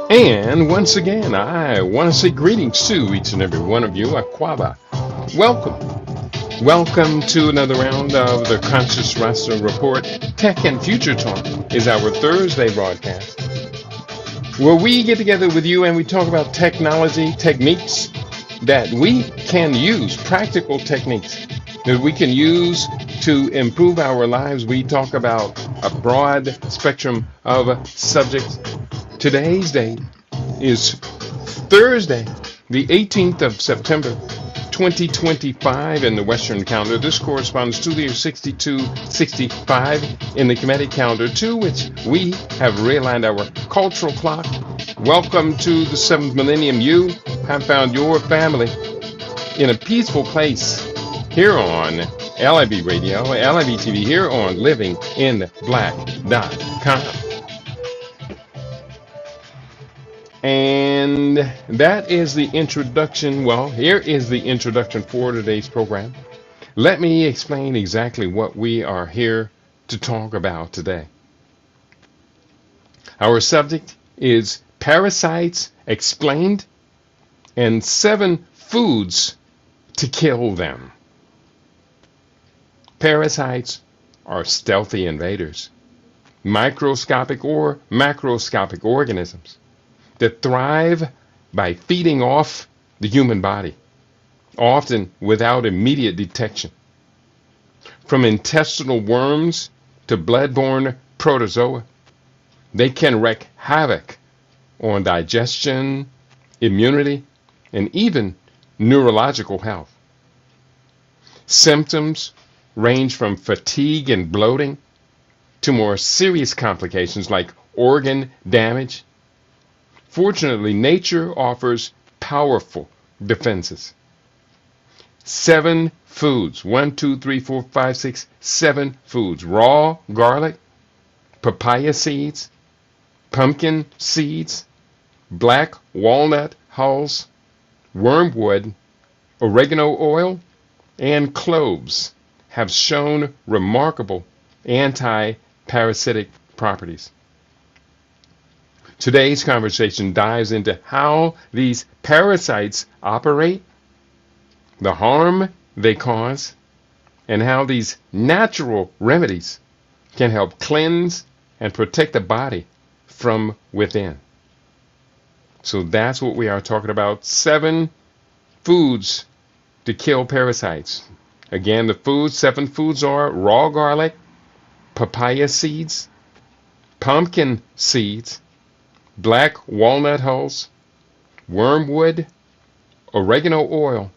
And once again, I want to say greetings to each and every one of you. Aquaba. Welcome. Welcome to another round of the Conscious Wrestler Report. Tech and Future Talk is our Thursday broadcast, where we get together with you and we talk about technology, techniques that we can use, practical techniques that we can use to improve our lives. We talk about a broad spectrum of subjects. Today's date is Thursday, the 18th of September, 2025 in the Western calendar. This corresponds to the year 6265 in the Kemetic calendar, to which we have realigned our cultural clock. Welcome to the 7th millennium. You have found your family in a peaceful place here on LIB Radio, LIB TV, here on livinginblack.com. And that is the introduction. Well, here is the introduction for today's program. Let me explain exactly what we are here to talk about today. Our subject is parasites explained and 7 foods to kill them. Parasites are stealthy invaders, microscopic or macroscopic organisms that thrive by feeding off the human body, often without immediate detection. From intestinal worms to blood-borne protozoa, they can wreak havoc on digestion, immunity, and even neurological health. Symptoms range from fatigue and bloating to more serious complications like organ damage. Fortunately, nature offers powerful defenses. 7 foods, 1, 2, 3, 4, 5, 6, 7 foods. Raw garlic, papaya seeds, pumpkin seeds, black walnut hulls, wormwood, oregano oil, and cloves have shown remarkable anti-parasitic properties. Today's conversation dives into how these parasites operate, the harm they cause, and how these natural remedies can help cleanse and protect the body from within. So that's what we are talking about. 7 foods to kill parasites. Again, the 7 foods are raw garlic, papaya seeds, pumpkin seeds, black walnut hulls, wormwood, oregano oil,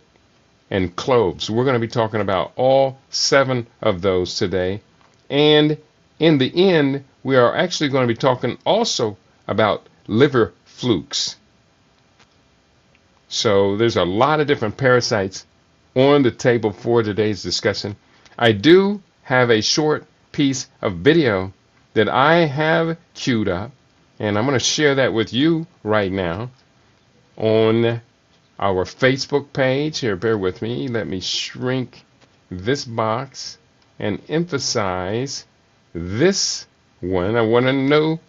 and cloves. We're going to be talking about all 7 of those today. And in the end, we are actually going to be talking also about liver flukes. So there's a lot of different parasites on the table for today's discussion. I do have a short piece of video that I have queued up, and I'm going to share that with you right now on our Facebook page. Here, bear with me. Let me shrink this box and emphasize this one. I want to know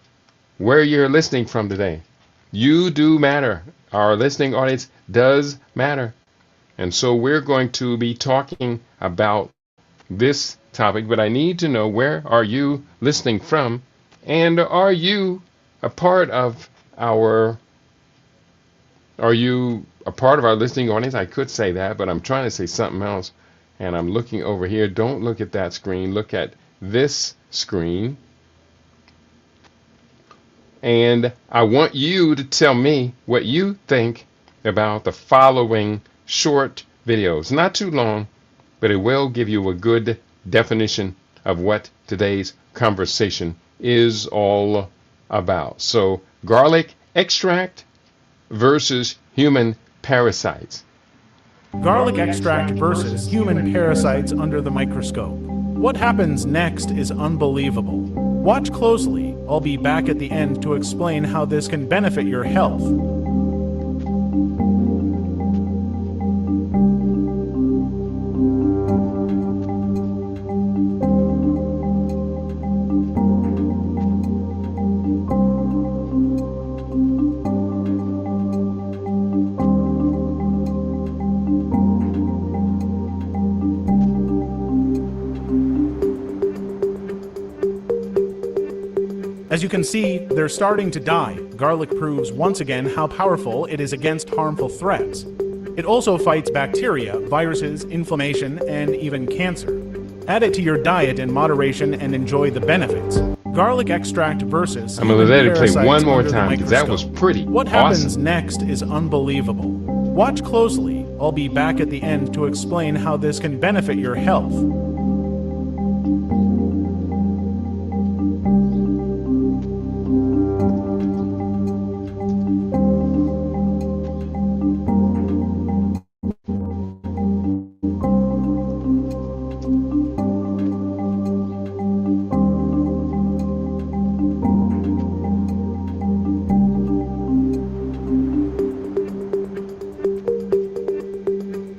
where you're listening from today. You do matter. Our listening audience does matter. And so we're going to be talking about this topic, but I need to know, where are you listening from? And are you a part of our listening audience? I could say that, but I'm trying to say something else. And I'm looking over here. Don't look at that screen. Look at this screen. And I want you to tell me what you think about the following short videos. Not too long, but it will give you a good definition of what today's conversation is all about. So, garlic extract versus human parasites. Garlic extract versus human parasites under the microscope. What happens next is unbelievable. Watch closely. I'll be back at the end to explain how this can benefit your health. As you can see, they're starting to die. Garlic proves once again how powerful it is against harmful threats. It also fights bacteria, viruses, inflammation, and even cancer. Add it to your diet in moderation and enjoy the benefits. Garlic extract versus I'm going to let it play parasites one more under the time because that was microscope. pretty What happens awesome. next is unbelievable. Watch closely. I'll be back at the end to explain how this can benefit your health.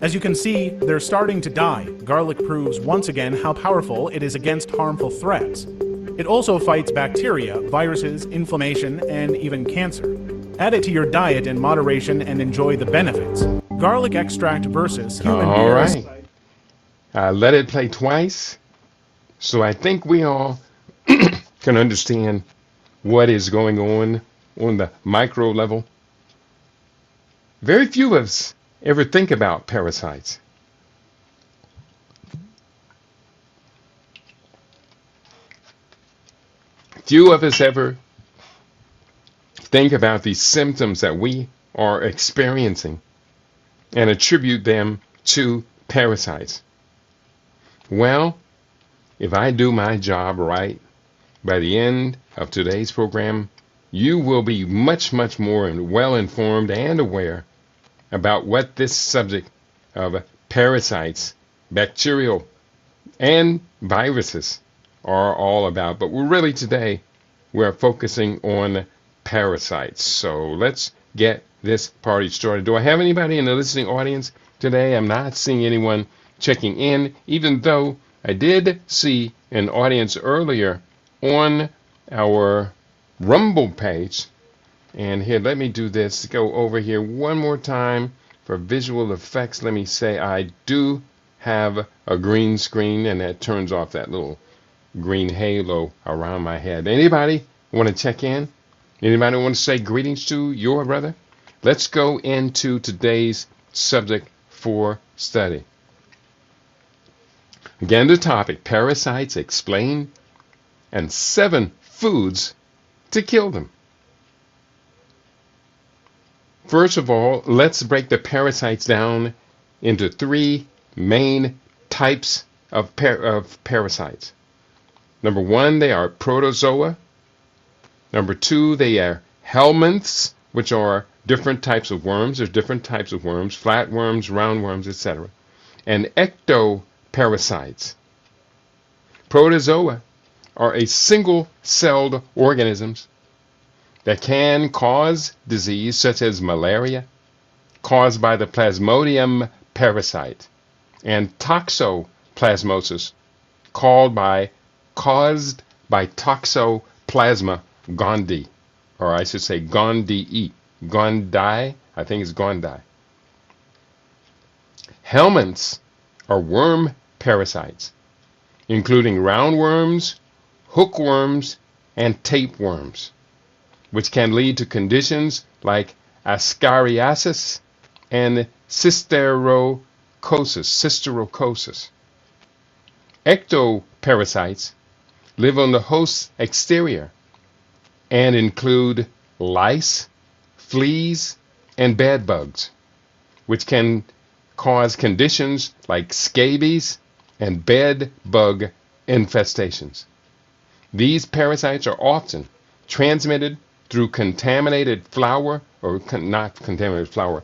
As you can see, they're starting to die. Garlic proves once again how powerful it is against harmful threats. It also fights bacteria, viruses, inflammation, and even cancer. Add it to your diet in moderation and enjoy the benefits. Garlic extract versus human All parasites. right. I let it play twice. So I think we all can understand what is going on the micro level. Very few of us ever think about parasites. Few of us ever think about the symptoms that we are experiencing and attribute them to parasites. Well, if I do my job right, by the end of today's program, you will be much, much more well informed and aware about what this subject of parasites, bacterial, and viruses are all about. But we're focusing on parasites. So let's get this party started. Do I have anybody in the listening audience today? I'm not seeing anyone checking in, even though I did see an audience earlier on our Rumble page. And here, let me do this. Go over here one more time for visual effects. Let me say I do have a green screen, and that turns off that little green halo around my head. Anybody want to check in? Anybody want to say greetings to your brother? Let's go into today's subject for study. Again, the topic, parasites explained, and 7 foods to kill them. First of all, let's break the parasites down into 3 main types of parasites. Number 1, they are protozoa. Number 2, they are helminths, which are different types of worms. There's different types of worms, flatworms, roundworms, etc. And ectoparasites. Protozoa are a single-celled organisms that can cause disease such as malaria, caused by the Plasmodium parasite, and toxoplasmosis, caused by Toxoplasma gondii, or I should say gondii. Gondii, I think it's gondii. Helminths are worm parasites, including roundworms, hookworms, and tapeworms, which can lead to conditions like ascariasis and cysticercosis. Ectoparasites live on the host's exterior and include lice, fleas, and bed bugs, which can cause conditions like scabies and bed bug infestations. These parasites are often transmitted through contaminated flour, or not contaminated flour,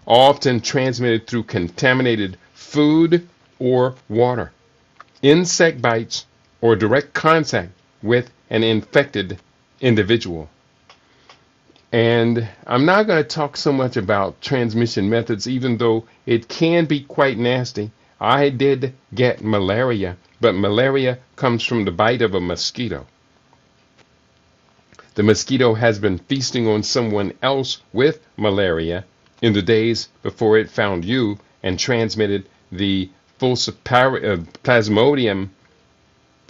often transmitted through contaminated food or water, insect bites, or direct contact with an infected individual. And I'm not going to talk so much about transmission methods, even though it can be quite nasty. I did get malaria, but malaria comes from the bite of a mosquito. The mosquito has been feasting on someone else with malaria in the days before it found you and transmitted the Plasmodium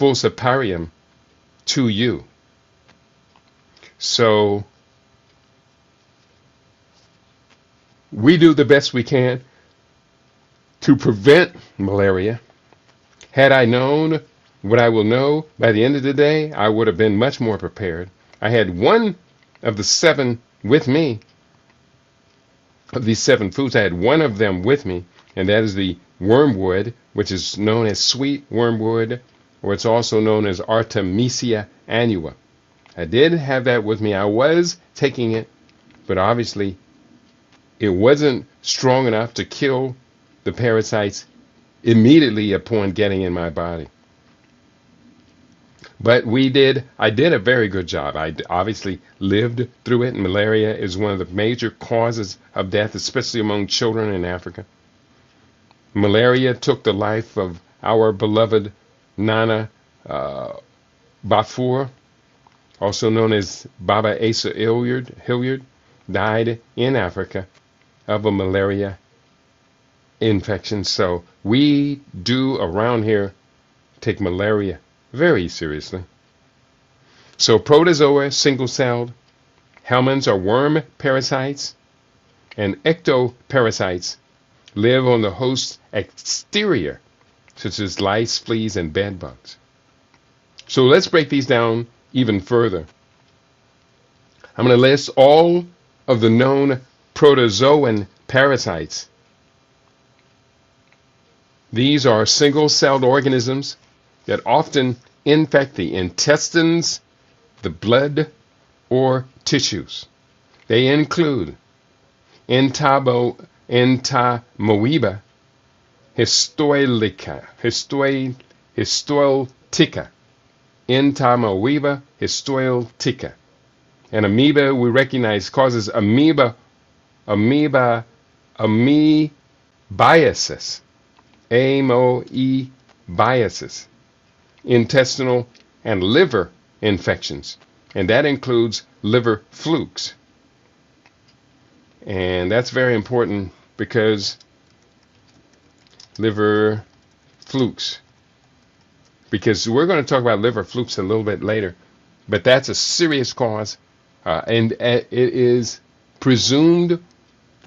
falciparum to you. So we do the best we can to prevent malaria. Had I known what I will know by the end of the day, I would have been much more prepared. I had one of the 7 with me. Of these 7 foods, I had one of them with me, and that is the wormwood, which is known as sweet wormwood, or it's also known as Artemisia annua. I did have that with me. I was taking it, but obviously it wasn't strong enough to kill the parasites immediately upon getting in my body. But I did a very good job. I obviously lived through it. Malaria is one of the major causes of death, especially among children in Africa. Malaria took the life of our beloved Nana Bafour, also known as Baba Asa Hilliard, died in Africa of a malaria infection. So we do around here take malaria very seriously. So protozoa, single-celled, helminths are worm parasites, and ectoparasites live on the host's exterior, such as lice, fleas, and bed bugs. So let's break these down even further. I'm going to list all of the known protozoan parasites. These are single-celled organisms that often infect the intestines, the blood, or tissues. They include Entamoeba histolytica, Entamoeba histolytica. And amoeba, we recognize, causes amoebiasis, amoebiasis, intestinal and liver infections, and that includes liver flukes. And that's very important because liver flukes, because we're going to talk about liver flukes a little bit later, but that's a serious cause, and it is presumed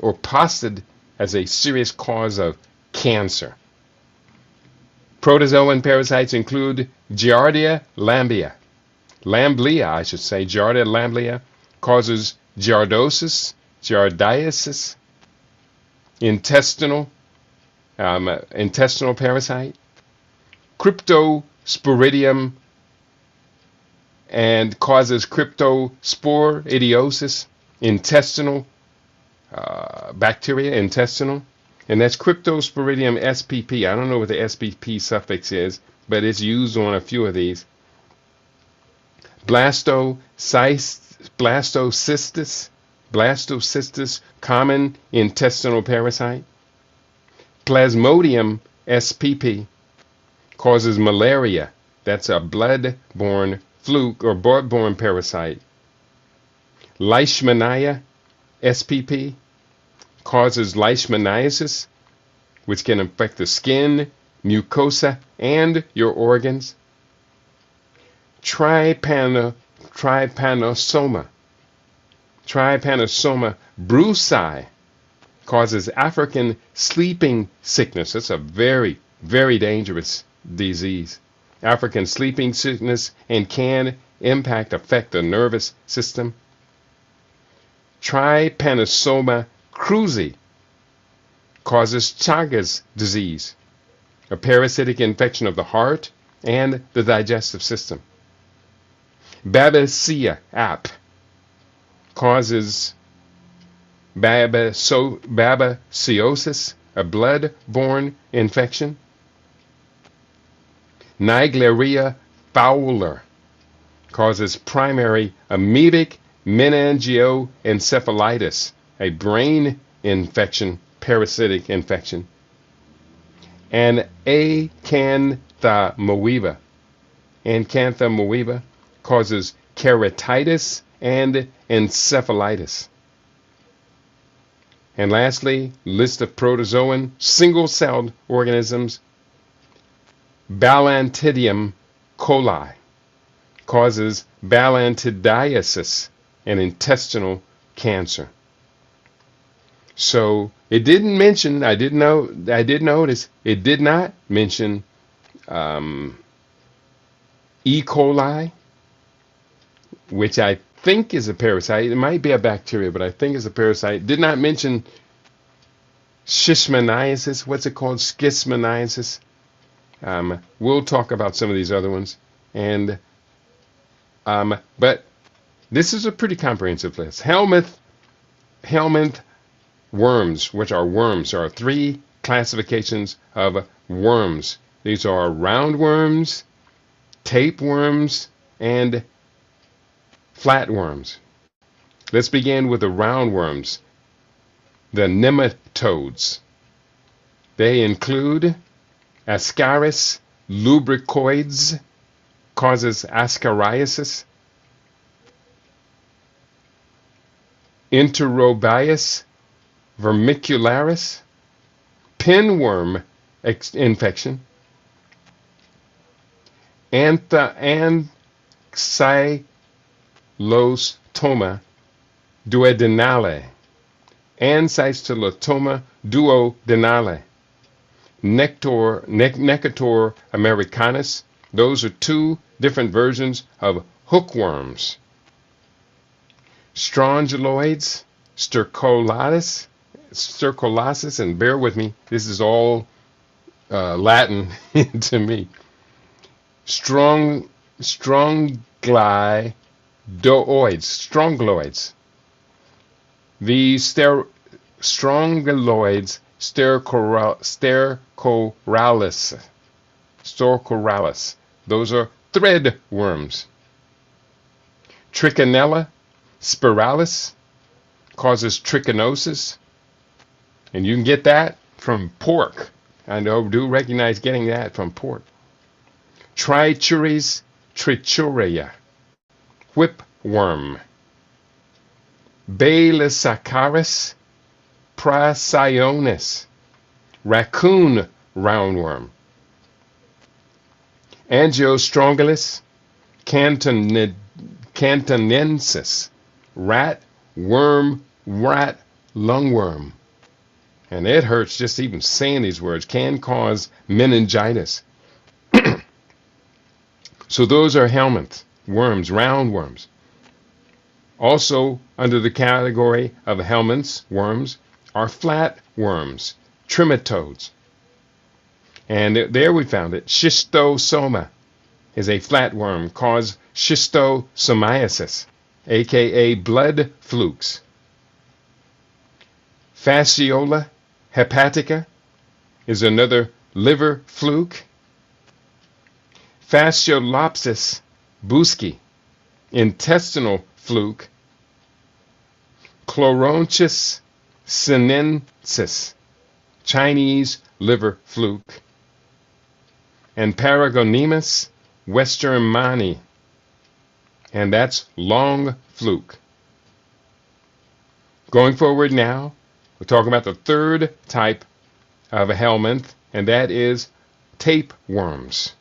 or posted as a serious cause of cancer. Protozoan parasites include Giardia lamblia. Giardia lamblia causes giardiasis, intestinal parasite, cryptosporidium, and causes cryptosporidiosis, intestinal bacteria, intestinal. And that's Cryptosporidium spp. I don't know what the spp suffix is, but it's used on a few of these. Blastocystis, common intestinal parasite. Plasmodium spp causes malaria. That's a blood-borne fluke or blood-borne parasite. Leishmania spp causes leishmaniasis, which can affect the skin, mucosa, and your organs. Trypanosoma brucei causes African sleeping sickness. That's a very, very dangerous disease. African sleeping sickness, and can affect the nervous system. Trypanosoma cruzi causes Chagas disease, a parasitic infection of the heart and the digestive system. Babesia app causes babesiosis, a blood-borne infection. Naegleria fowler causes primary amoebic meningioencephalitis, a brain infection, parasitic infection. And acanthamoeba causes keratitis and encephalitis. And lastly, list of protozoan single-celled organisms. Balantidium coli causes balantidiasis, and intestinal cancer. So it didn't mention, I did notice, it did not mention E. coli, which I think is a parasite. It might be a bacteria, but I think it's a parasite. Did not mention Schistmoniasis. What's it called? Schistmoniasis. We'll talk about some of these other ones. And but this is a pretty comprehensive list. Helminth worms, which are worms. There are 3 classifications of worms. These are roundworms, tapeworms, and flatworms. Let's begin with the roundworms, the nematodes. They include Ascaris lubricoides, causes ascariasis, Enterobius vermicularis, pinworm infection, Ancylostoma duodenale, Ancylostoma duodenale, Necator americanus. Those are 2 different versions of hookworms. Strongyloids, stercolatus, and bear with me, this is all Latin to me. Strongyloids. These strongyloids, stercoralis. Those are thread worms. Trichinella spiralis causes trichinosis, and you can get that from pork. I do recognize getting that from pork. Trichuris trichuria, whipworm. Balissacaris prasionis, raccoon roundworm. Angiostrongylis cantonensis, rat lungworm. And it hurts just even saying these words. Can cause meningitis. So those are helminth worms, roundworms. Also under the category of helminths, worms, are flatworms, trematodes. And there we found it. Schistosoma is a flatworm, cause schistosomiasis, aka blood flukes. Fasciola hepatica is another liver fluke. Fasciolopsis buski, intestinal fluke. Chloronchus sinensis, Chinese liver fluke. And Paragonemus westermani, and that's long fluke. Going forward now, we're talking about the 3rd type of a helminth, and that is tapeworms.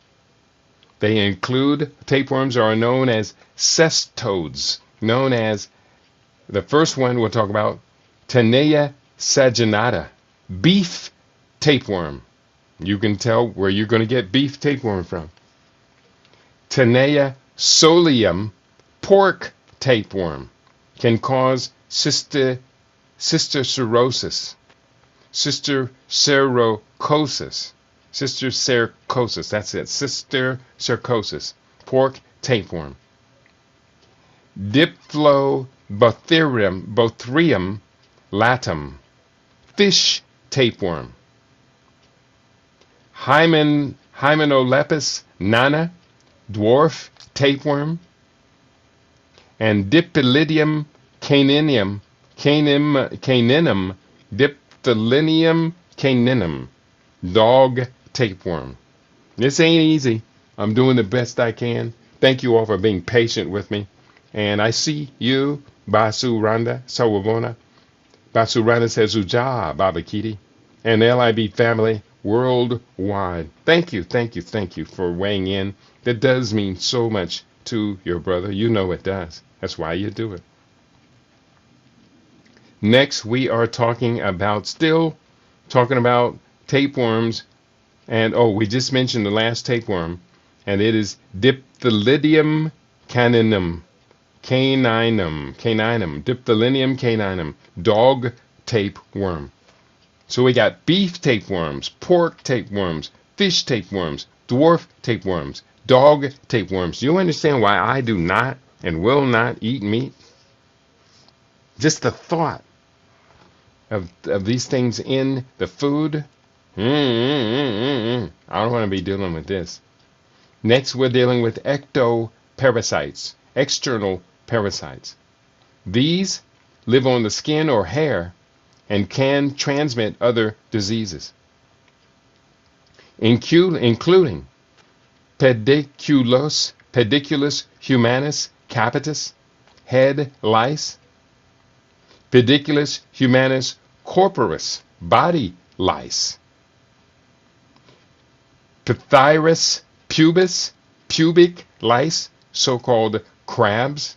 They include, tapeworms are known as cestodes, known as, the first one we'll talk about, Tenea saginata, beef tapeworm. You can tell where you're going to get beef tapeworm from. Tenea solium, pork tapeworm, can cause cysticercosis, cysticercosis, that's it, cysticercosis, pork tapeworm. Diphyllobothrium latum, fish tapeworm. Hymenolepis nana, dwarf tapeworm. And Diptylidium caninum, Diptylidium caninum, dog tapeworm. This ain't easy. I'm doing the best I can. Thank you all for being patient with me. And I see you, Basuranda Sawabona. Basuranda says Uja Babakiti. And LIB family worldwide. Thank you for weighing in. That does mean so much to your brother. You know it does. That's why you do it. Next, we are still talking about tapeworms. And we just mentioned the last tapeworm, and it is Diphthyllidium caninum. Diphthyllidium caninum, dog tapeworm. So we got beef tapeworms, pork tapeworms, fish tapeworms, dwarf tapeworms, dog tapeworms. Do you understand why I do not and will not eat meat? Just the thought of these things in the food. I don't want to be dealing with this. Next, we're dealing with ectoparasites, external parasites. These live on the skin or hair and can transmit other diseases, including pediculus humanus capitis, head lice, pediculus humanus corporis, body lice, Pthyrus pubis, pubic lice, so-called crabs,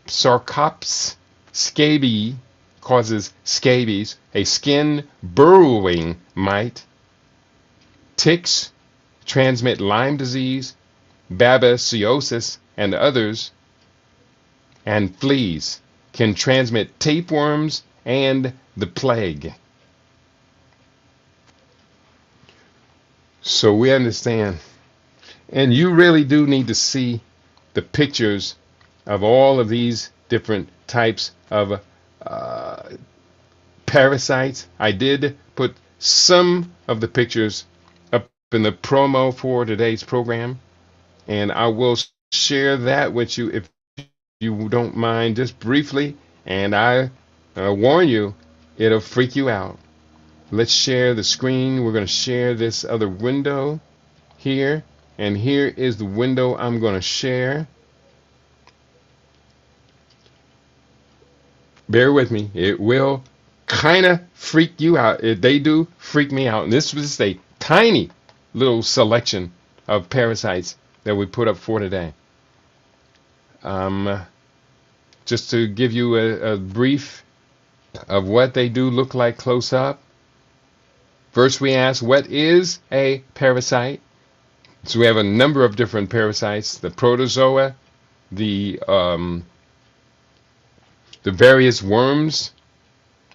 Sarcops scabies, causes scabies, a skin burrowing mite. Ticks transmit Lyme disease, babesiosis, and others. And fleas can transmit tapeworms and the plague. So we understand. And you really do need to see the pictures of all of these different types of parasites. I did put some of the pictures up in the promo for today's program, and I will share that with you if you don't mind, just briefly. And I warn you, it'll freak you out. Let's share the screen. We're going to share this other window here, and here is the window I'm going to share. Bear with me. It will kind of freak you out. They do freak me out. And this was a tiny little selection of parasites that we put up for today. Just to give you a brief of what they do look like close up. First, we ask, what is a parasite? So we have a number of different parasites: the protozoa, the various worms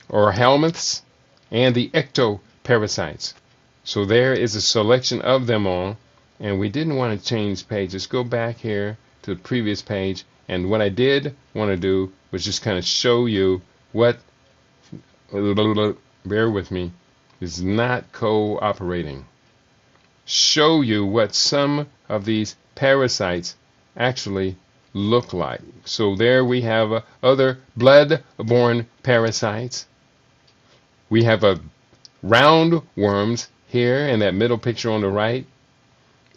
or helminths, and the ectoparasites. So there is a selection of them all, and we didn't want to change page. Let's go back here to the previous page, and what I did want to do was just kind of show you what, bear with me, is not cooperating. Show you what some of these parasites actually look like. So there we have other blood-borne parasites. We have round worms here in that middle picture on the right.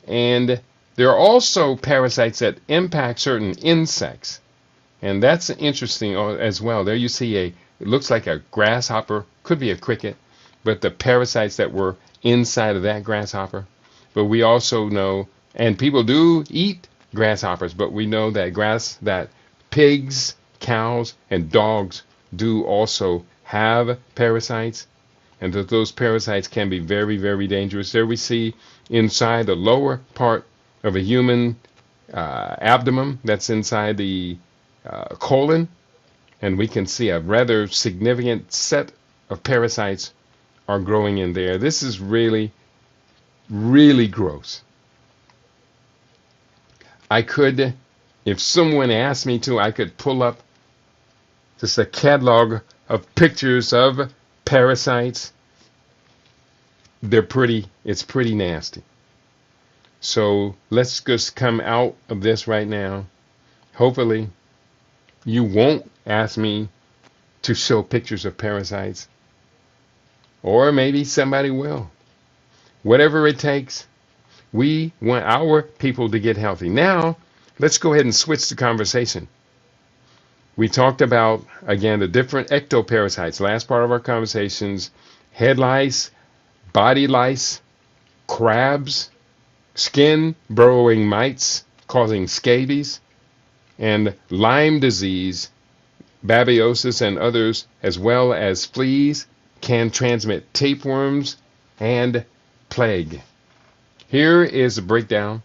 And there are also parasites that impact certain insects. And that's interesting as well. There you see it looks like a grasshopper, could be a cricket, but the parasites that were inside of that grasshopper. But we also know, and people do eat grasshoppers, but we know that pigs, cows, and dogs do also have parasites, and that those parasites can be very, very dangerous. There we see inside the lower part of a human abdomen, that's inside the colon, and we can see a rather significant set of parasites are growing in there. This is really, really gross. I could, if someone asked me to, I could pull up just a catalog of pictures of parasites. It's pretty nasty. So let's just come out of this right now. Hopefully you won't ask me to show pictures of parasites. Or maybe somebody will. Whatever it takes. We want our people to get healthy. Now, let's go ahead and switch the conversation. We talked about, again, the different ectoparasites. Last part of our conversations: head lice, body lice, crabs, skin burrowing mites causing scabies, and Lyme disease, babiosis, and others, as well as fleas, can transmit tapeworms and plague. Here is a breakdown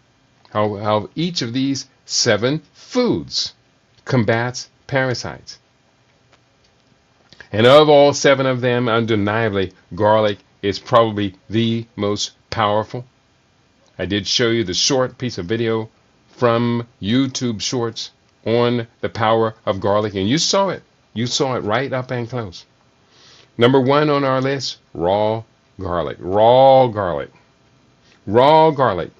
how each of these 7 foods combats parasites. And of all 7 of them, undeniably, garlic is probably the most powerful. I did show you the short piece of video from YouTube Shorts on the power of garlic, and you saw it. You saw it right up and close. Number 1 on our list, raw garlic. Raw garlic. Raw garlic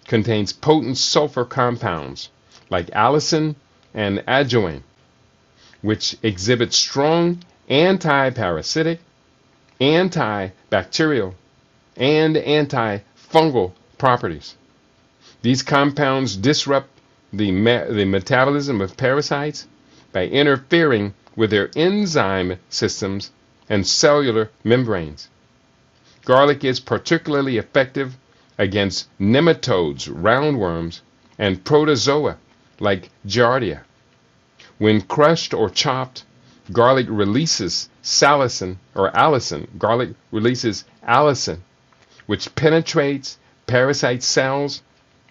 contains potent sulfur compounds like allicin and ajoin, which exhibit strong anti-parasitic, antibacterial, and antifungal properties. These compounds disrupt the metabolism of parasites by interfering with their enzyme systems and cellular membranes. Garlic is particularly effective against nematodes, roundworms, and protozoa like Giardia. When crushed or chopped, garlic releases salicin or allicin. Garlic releases allicin, which penetrates parasite cells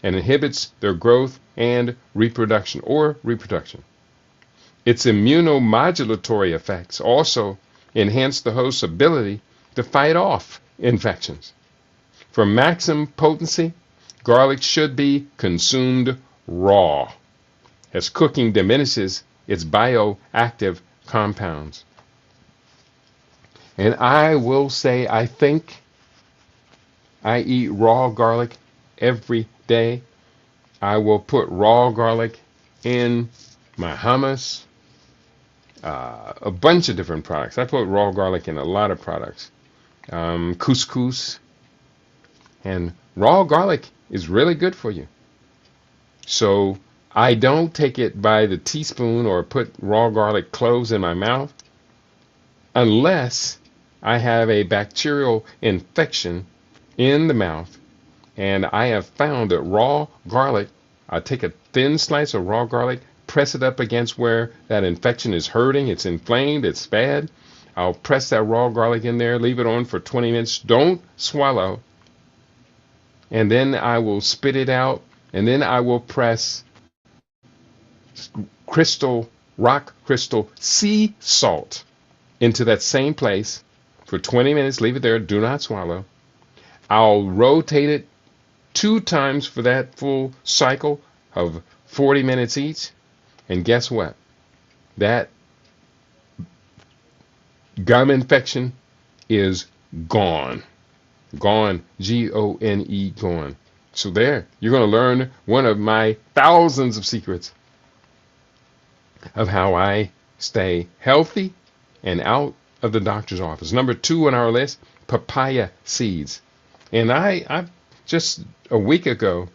and inhibits their growth and reproduction. Its immunomodulatory effects also enhance the host's ability to fight off infections. For maximum potency, garlic should be consumed raw, as cooking diminishes its bioactive compounds. And I will say, I think I eat raw garlic every day. I will put raw garlic in my hummus, a bunch of different products. I put raw garlic in a lot of products. Couscous. And raw garlic is really good for you. So I don't take it by the teaspoon or put raw garlic cloves in my mouth unless I have a bacterial infection in the mouth. And I have found that raw garlic, I take a thin slice of raw garlic, press it up against where that infection is hurting, it's inflamed, it's bad. I'll press that raw garlic in there, leave it on for 20 minutes. Don't swallow. And then I will spit it out, and then I will press rock crystal sea salt into that same place for 20 minutes. Leave it there. Do not swallow. I'll rotate it 2 times for that full cycle of 40 minutes each. And guess what? That gum infection is gone. Gone. G-O-N-E, gone. So there, you're going to learn one of my thousands of secrets of how I stay healthy and out of the doctor's office. Number 2 on our list, papaya seeds. And I just a week ago,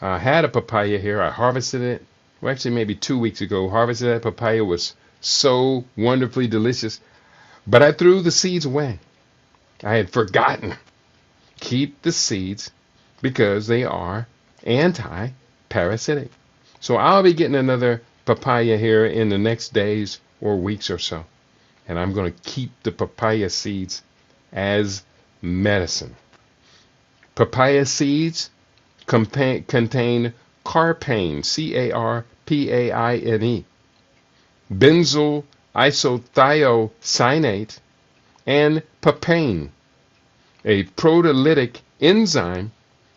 I had a papaya here. I harvested it. Well, actually, maybe 2 weeks ago, harvested that papaya. Was so wonderfully delicious. But I threw the seeds away. I had forgotten. Keep the seeds because they are anti-parasitic. So I'll be getting another papaya here in the next days or weeks or so. And I'm going to keep the papaya seeds as medicine. Papaya seeds contain carpaine, C-A-R-P-A-I-N-E, benzyl isothiocyanate, and papain, a proteolytic enzyme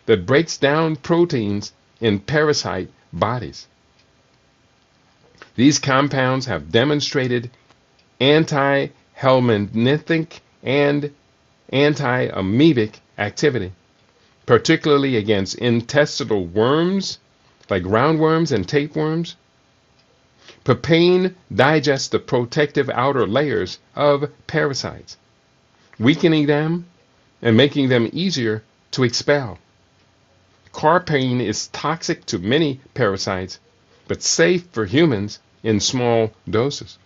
that breaks down proteins in parasite bodies. These compounds have demonstrated anti-helminthic and anti-amoebic activity, particularly against intestinal worms like roundworms and tapeworms. Papain digests the protective outer layers of parasites, weakening them and making them easier to expel. Carpain is toxic to many parasites, but safe for humans in small doses.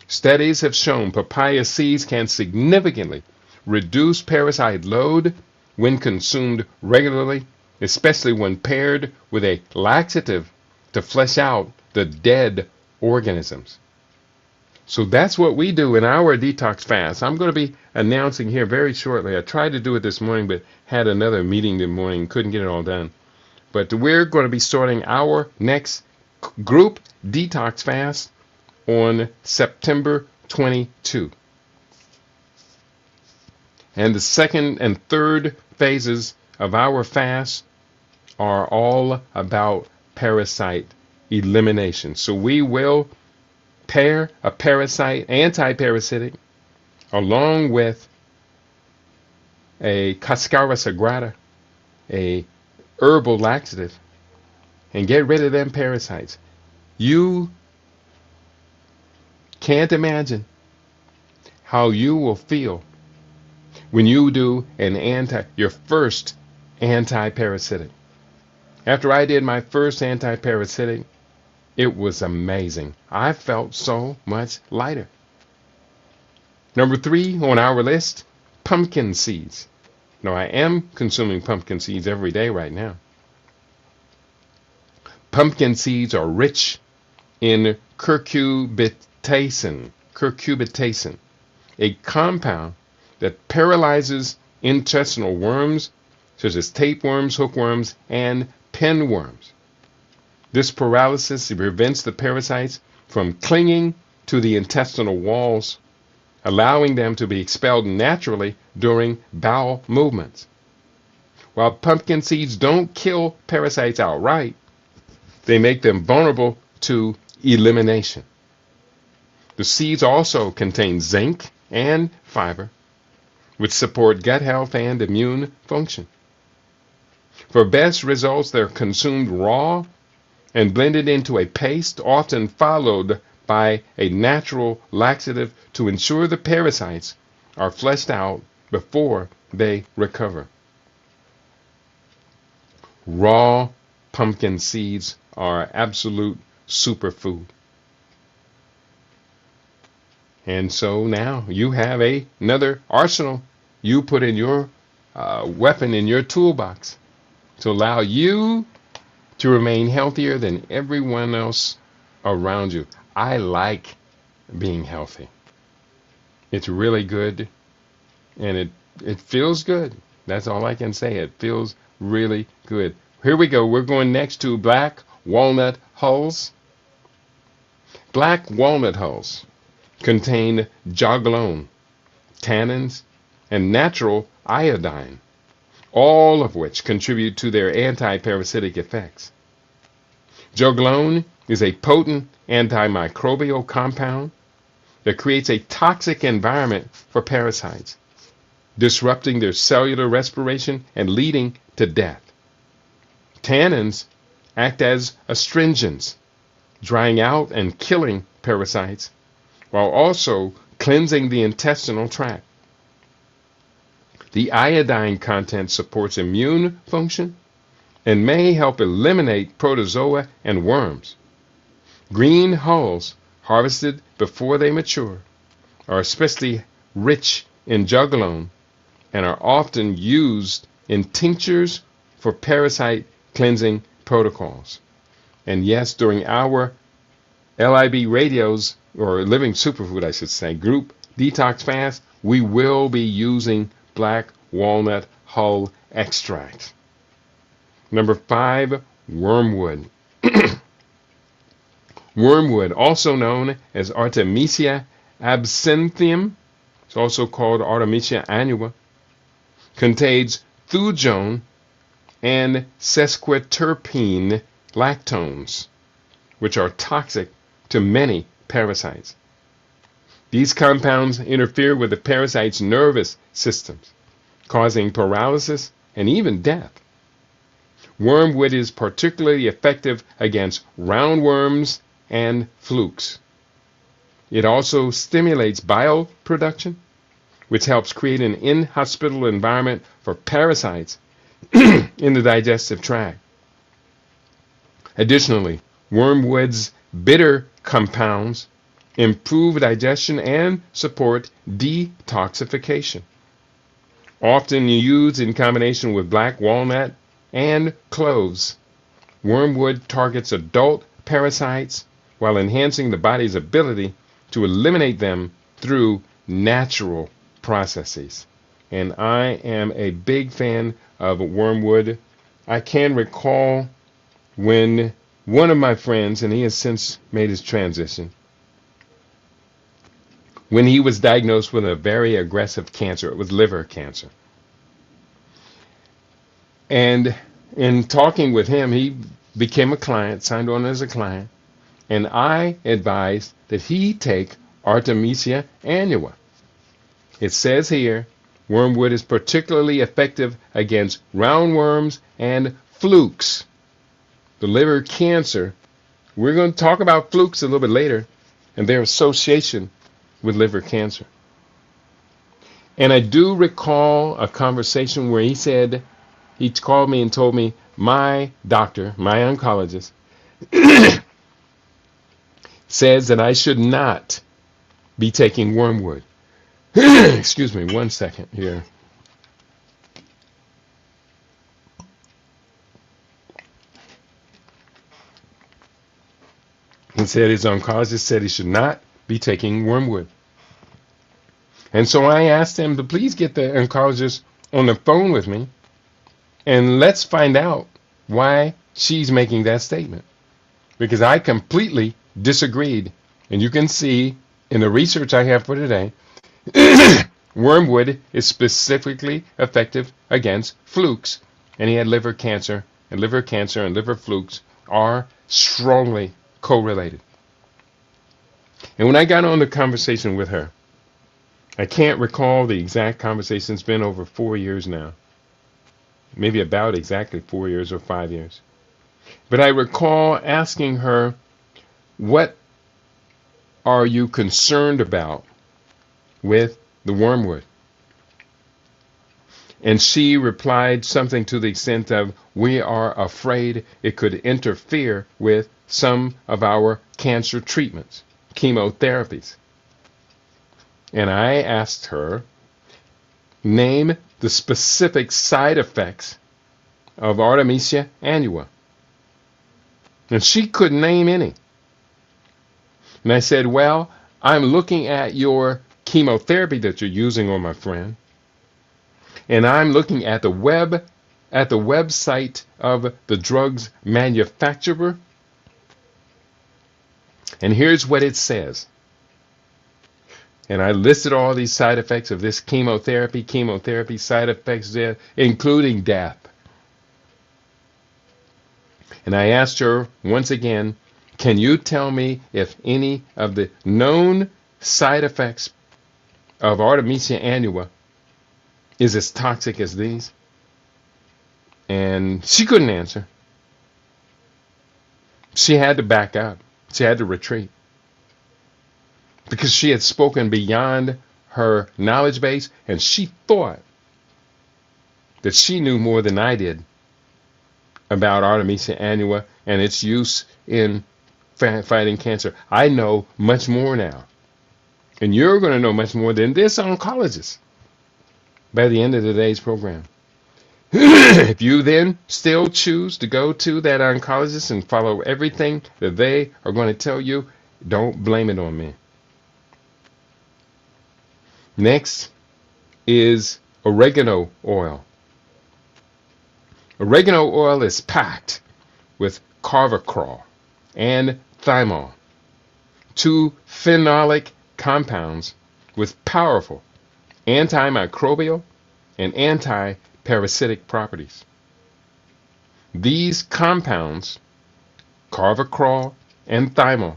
Studies have shown papaya seeds can significantly reduce parasite load when consumed regularly, especially when paired with a laxative to flesh out the dead organisms. So that's what we do in our detox fast. I'm going to be announcing here very shortly. I tried to do it this morning, but had another meeting this morning, couldn't get it all done. But we're going to be starting our next group detox fast on September 22. And the second and third phases of our fast are all about parasite elimination. So we will pair a parasite, antiparasitic, along with a cascara sagrada, a herbal laxative, and get rid of them parasites. You can't imagine how you will feel when you do your first antiparasitic. After I did my first antiparasitic, it was amazing. I felt so much lighter. Number 3 on our list, pumpkin seeds. Now, I am consuming pumpkin seeds every day right now. Pumpkin seeds are rich in cucurbitacin, a compound that paralyzes intestinal worms such as tapeworms, hookworms, and pinworms. This paralysis prevents the parasites from clinging to the intestinal walls, allowing them to be expelled naturally during bowel movements. While pumpkin seeds don't kill parasites outright, they make them vulnerable to elimination. The seeds also contain zinc and fiber, which support gut health and immune function. For best results, they're consumed raw and blended into a paste, often followed by a natural laxative to ensure the parasites are flushed out before they recover. Raw pumpkin seeds are absolute superfood. And so now you have another arsenal you put in your weapon in your toolbox to allow you to remain healthier than everyone else around you. I like being healthy. It's really good, and it feels good. That's all I can say. It feels really good. Here we go. We're going next to black walnut hulls. Black walnut hulls contain joglone, tannins, and natural iodine, all of which contribute to their antiparasitic effects. Joglone is a potent antimicrobial compound that creates a toxic environment for parasites, disrupting their cellular respiration and leading to death. Tannins act as astringents, drying out and killing parasites, while also cleansing the intestinal tract. The iodine content supports immune function and may help eliminate protozoa and worms. Green hulls, harvested before they mature, are especially rich in joglone and are often used in tinctures for parasite cleansing protocols. And yes, during our LIB radios, or Living Superfood, I should say, group detox fast, we will be using black walnut hull extract. Number 5, wormwood. Wormwood, also known as Artemisia absinthium, it's also called Artemisia annua, contains thujone and sesquiterpene lactones, which are toxic to many parasites. These compounds interfere with the parasite's nervous systems, causing paralysis and even death. Wormwood is particularly effective against roundworms and flukes. It also stimulates bile production, which helps create an inhospitable environment for parasites in the digestive tract. Additionally, wormwood's bitter compounds improve digestion and support detoxification. Often used in combination with black walnut and cloves, Wormwood targets adult parasites while enhancing the body's ability to eliminate them through natural processes. And I am a big fan of wormwood. I can recall when one of my friends, and he has since made his transition, when he was diagnosed with a very aggressive cancer. It was liver cancer. And in talking with him, he became a client, signed on as a client, and I advised that he take Artemisia annua. It says here, wormwood is particularly effective against roundworms and flukes. The liver cancer, we're going to talk about flukes a little bit later and their association with liver cancer. And I do recall a conversation where he said, he called me and told me, my doctor, my oncologist, says that I should not be taking wormwood. Excuse me, 1 second here. He said his oncologist said he should not be taking wormwood. And so I asked him to please get the oncologist on the phone with me, and let's find out why she's making that statement. Because I completely disagreed. And you can see in the research I have for today, wormwood is specifically effective against flukes. And he had liver cancer and liver flukes are strongly correlated. And when I got on the conversation with her, I can't recall the exact conversation. It's been over 4 years now. Maybe about exactly 4 years or 5 years. But I recall asking her, what are you concerned about with the wormwood? And she replied something to the extent of, we are afraid it could interfere with some of our cancer treatments, chemotherapies. And I asked her, name the specific side effects of Artemisia annua. And she couldn't name any. And I said, well, I'm looking at your chemotherapy that you're using on my friend, and I'm looking at the website of the drug's manufacturer, and here's what it says. And I listed all these side effects of this chemotherapy side effects there, including death. And I asked her once again, can you tell me if any of the known side effects of Artemisia annua is as toxic as these? And she couldn't answer. She had to back up. She had to retreat. Because she had spoken beyond her knowledge base, and she thought that she knew more than I did about Artemisia annua and its use in fighting cancer. I know much more now. And you're going to know much more than this oncologist by the end of today's program. If you then still choose to go to that oncologist and follow everything that they are going to tell you, don't blame it on me. Next is oregano oil. Oregano oil is packed with carvacrol and thymol, two phenolic compounds with powerful antimicrobial and antiparasitic properties. These compounds, carvacrol and thymol,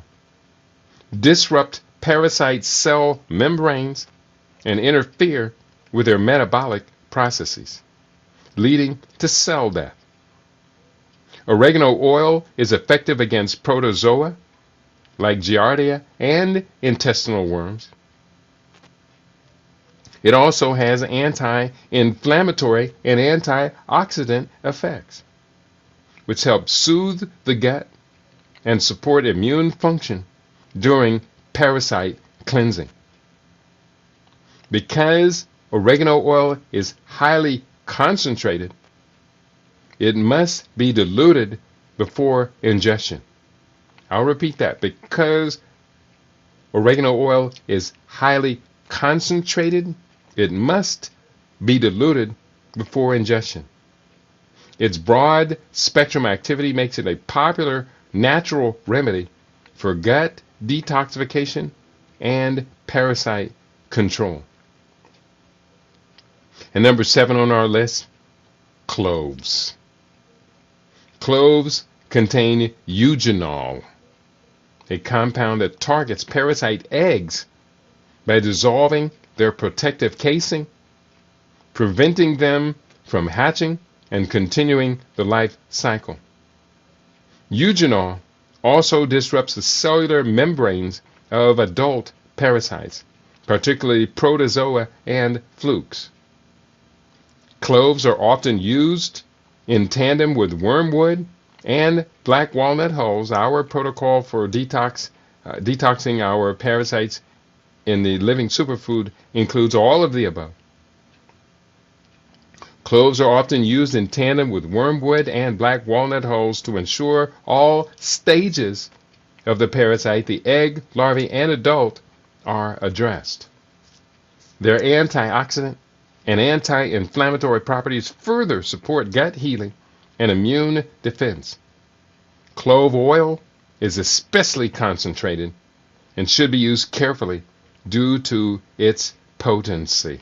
disrupt parasite cell membranes and interfere with their metabolic processes, leading to cell death. Oregano oil is effective against protozoa like Giardia and intestinal worms. It also has anti-inflammatory and antioxidant effects, which help soothe the gut and support immune function during parasite cleansing. Because oregano oil is highly concentrated, it must be diluted before ingestion. I'll repeat that. Because oregano oil is highly concentrated, it must be diluted before ingestion. Its broad spectrum activity makes it a popular natural remedy for gut detoxification and parasite control. And number 7 on our list, cloves. Cloves contain eugenol, a compound that targets parasite eggs by dissolving their protective casing, preventing them from hatching and continuing the life cycle. Eugenol also disrupts the cellular membranes of adult parasites, particularly protozoa and flukes. Cloves are often used in tandem with wormwood and black walnut hulls. Our protocol for detoxing our parasites in the living superfood includes all of the above. Cloves are often used in tandem with wormwood and black walnut hulls to ensure all stages of the parasite, the egg, larvae, and adult, are addressed. Their antioxidant and anti-inflammatory properties further support gut healing and immune defense. Clove oil is especially concentrated and should be used carefully due to its potency.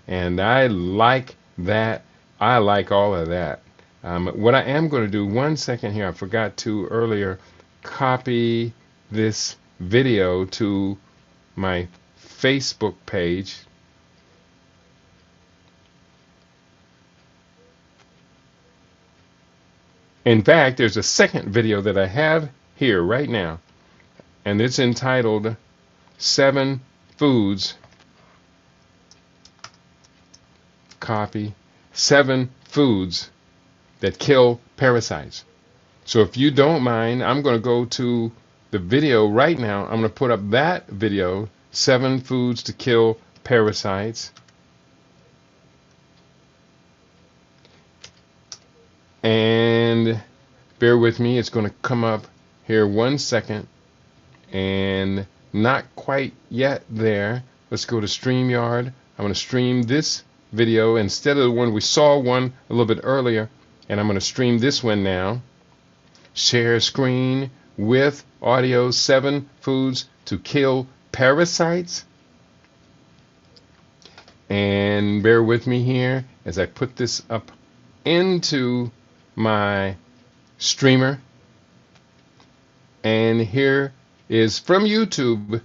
And I like that. I like all of that. What I am going to do, one second here, I forgot to earlier copy this video to my Facebook page. In fact, there's a second video that I have here right now, and it's entitled 7 Foods. Copy. 7 foods that kill parasites. So if you don't mind, I'm going to go to the video right now. I'm going to put up that video, 7 foods to kill parasites. And bear with me, it's going to come up here 1 second. And not quite yet there. Let's go to StreamYard. I'm going to stream this video instead of the one we saw one a little bit earlier, and I'm going to stream this one now. Share screen with audio, 7 foods to kill parasites. And bear with me here as I put this up into my streamer. And here is from YouTube,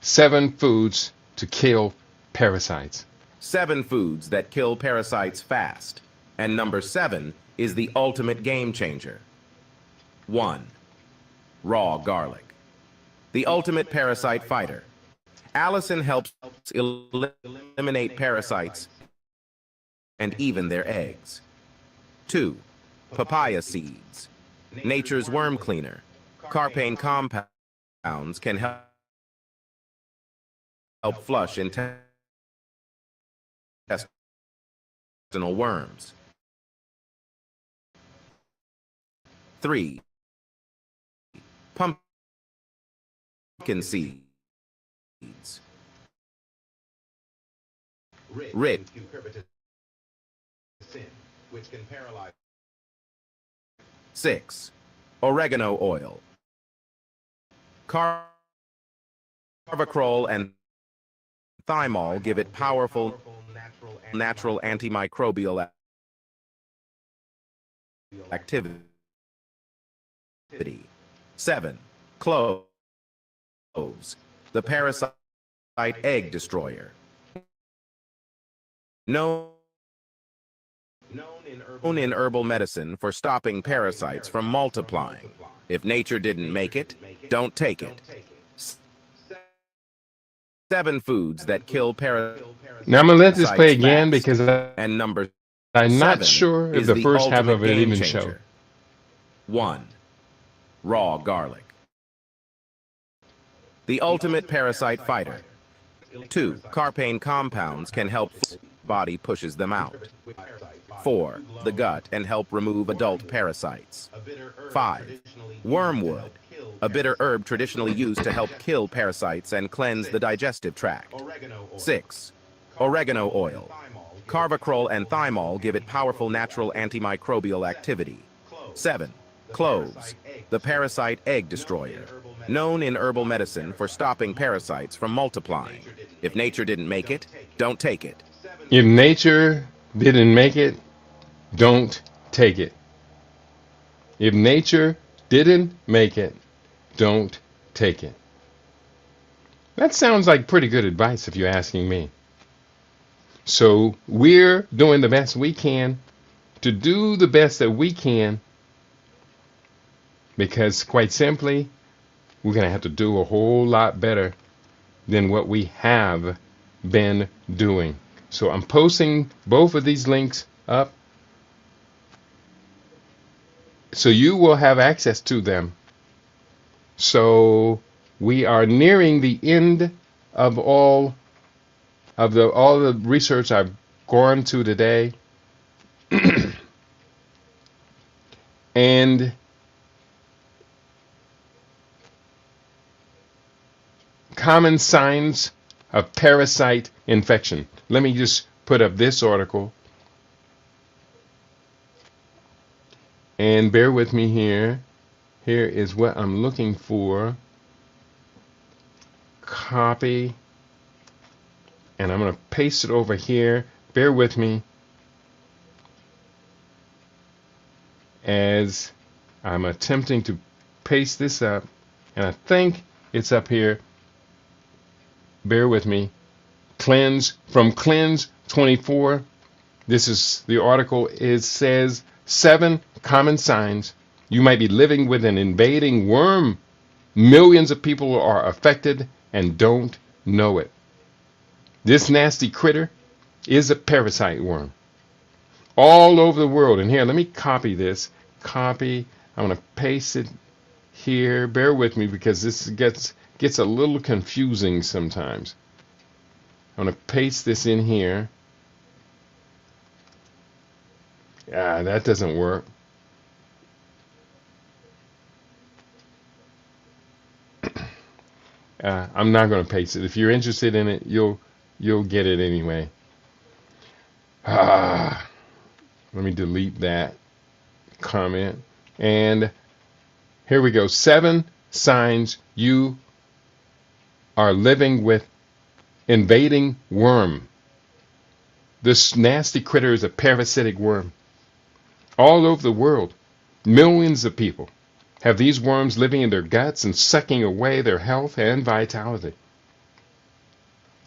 7 foods to kill parasites. 7 foods that kill parasites fast. And number 7 is the ultimate game changer. 1. Raw garlic. The ultimate parasite fighter. Allicin helps eliminate parasites and even their eggs. 2. Papaya seeds. Nature's worm cleaner. Carpane compounds can help flush intestinal worms. 3. Pumpkin seeds. Rich in which can paralyze. 6. Oregano oil. Carvacrol and thymol give it powerful natural antimicrobial activity. 7. Cloves, the parasite egg destroyer. Known in herbal medicine for stopping parasites from multiplying. If nature didn't make it, don't take it. 7 foods that kill parasites. Now I'm going to let this play again because and number I'm not sure if the first half of it even showed. 1. Raw garlic. The ultimate parasite fighter. 2. Carpane compounds can help body pushes them out. 4. The gut and help remove adult parasites. 5. Wormwood, a bitter herb traditionally used to help kill parasites and cleanse the digestive tract. 6. Oregano oil. Carvacrol and thymol give it powerful natural antimicrobial activity. 7. Cloves, the parasite egg destroyer, known in herbal medicine for stopping parasites from multiplying. If nature didn't make it, don't take it. If nature didn't make it, don't take it. If nature didn't make it, don't take it. That sounds like pretty good advice if you're asking me. So we're doing the best we can to do the best that we can, because quite simply, we're going to have to do a whole lot better than what we have been doing. So I'm posting both of these links up so you will have access to them. So we are nearing the end of all the research I've gone to today. And common signs of parasite infection. Let me just put up this article. And bear with me here. Here is what I'm looking for. Copy. And I'm going to paste it over here. Bear with me as I'm attempting to paste this up. And I think it's up here. Bear with me. Cleanse, from Cleanse 24. This is the article. It says 7 common signs you might be living with an invading worm. Millions of people are affected and don't know it. This nasty critter is a parasite worm. All over the world. And here, let me copy this. Copy. I'm going to paste it here. Bear with me because this gets a little confusing sometimes. I'm going to paste this in here. That doesn't work. I'm not going to paste it. If you're interested in it, you'll get it anyway. Let me delete that comment. And here we go. 7 signs you are living with invading worm. This nasty critter is a parasitic worm. All over the world, millions of people have these worms living in their guts and sucking away their health and vitality.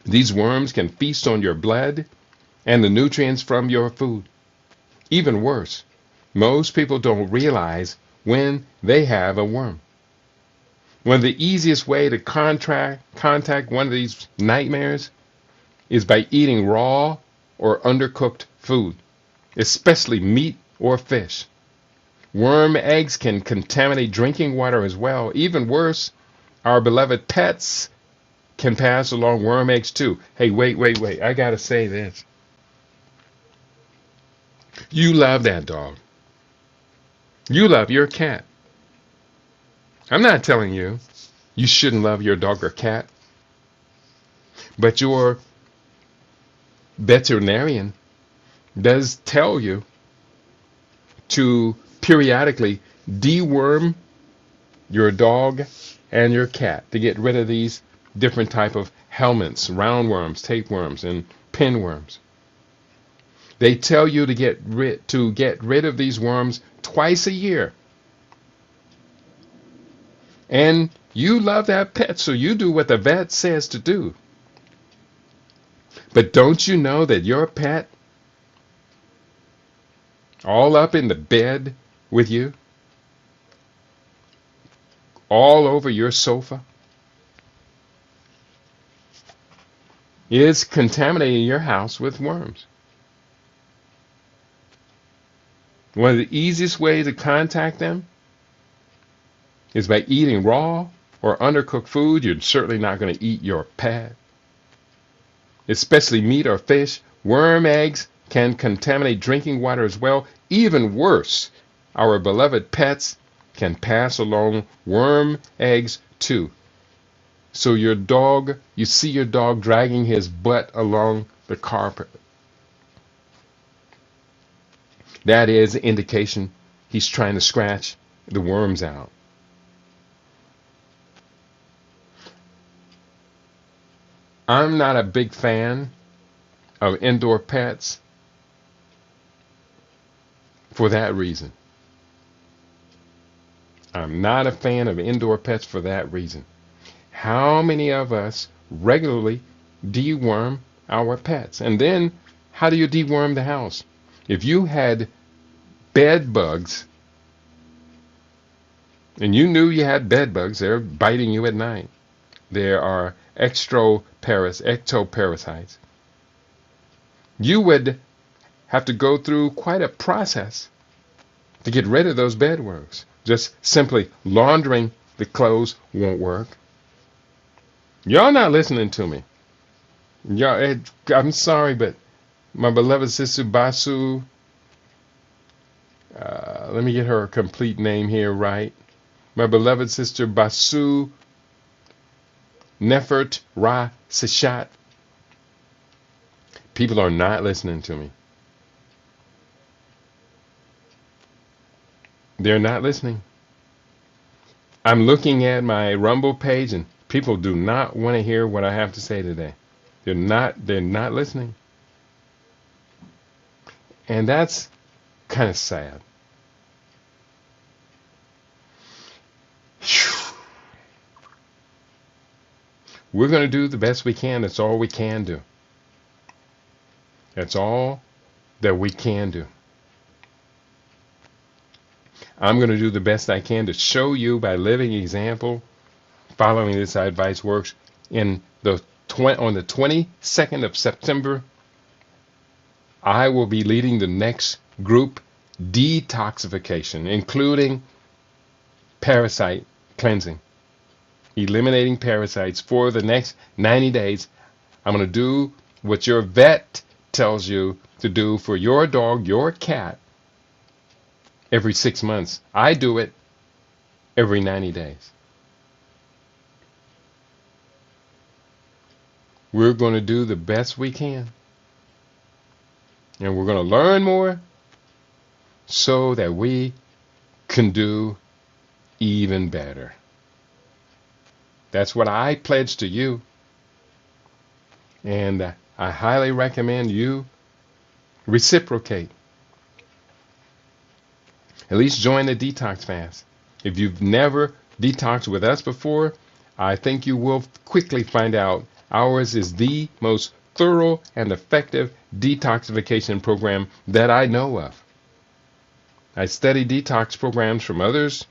These worms can feast on your blood and the nutrients from your food. Even worse, most people don't realize when they have a worm. One of the easiest way to contact one of these nightmares is by eating raw or undercooked food, especially meat or fish. Worm eggs can contaminate drinking water as well. Even worse, our beloved pets can pass along worm eggs too. Hey, wait. I gotta say this. You love that dog. You love your cat. I'm not telling you shouldn't love your dog or cat. But your veterinarian does tell you to periodically deworm your dog and your cat to get rid of these different type of helminths, roundworms, tapeworms, and pinworms. They tell you to get rid of these worms twice a year. And you love that pet, so you do what the vet says to do. But don't you know that your pet, all up in the bed with you, all over your sofa, is contaminating your house with worms? One of the easiest ways to contact them is by eating raw or undercooked food. You're certainly not going to eat your pet, especially meat or fish. Worm eggs can contaminate drinking water as well. Even worse, our beloved pets can pass along worm eggs too. So your dog, you see your dog dragging his butt along the carpet. That is an indication he's trying to scratch the worms out. I'm not a big fan of indoor pets for that reason. I'm not a fan of indoor pets for that reason. How many of us regularly deworm our pets? And then, how do you deworm the house? If you had bed bugs, and you knew you had bed bugs, they're biting you at night. There are ectoparasites. You would have to go through quite a process to get rid of those bedbugs. Just simply laundering the clothes won't work. Y'all not listening to me. Y'all, I'm sorry, but my beloved sister Basu, let me get her complete name here right. My beloved sister Basu Nefert Ra Seshat. People are not listening to me. They're not listening. I'm looking at my Rumble page and people do not want to hear what I have to say today. They're not listening. And that's kind of sad. We're going to do the best we can. That's all we can do. That's all that we can do. I'm going to do the best I can to show you by living example. Following this advice works. On the 22nd of September, I will be leading the next group detoxification, including parasite cleansing. Eliminating parasites for the next 90 days. I'm going to do what your vet tells you to do for your dog, your cat, every 6 months. I do it every 90 days. We're going to do the best we can. And we're going to learn more so that we can do even better. That's what I pledge to you. And I highly recommend you reciprocate. At least join the detox fast. If you've never detoxed with us before, I think you will quickly find out ours is the most thorough and effective detoxification program that I know of. I study detox programs from others,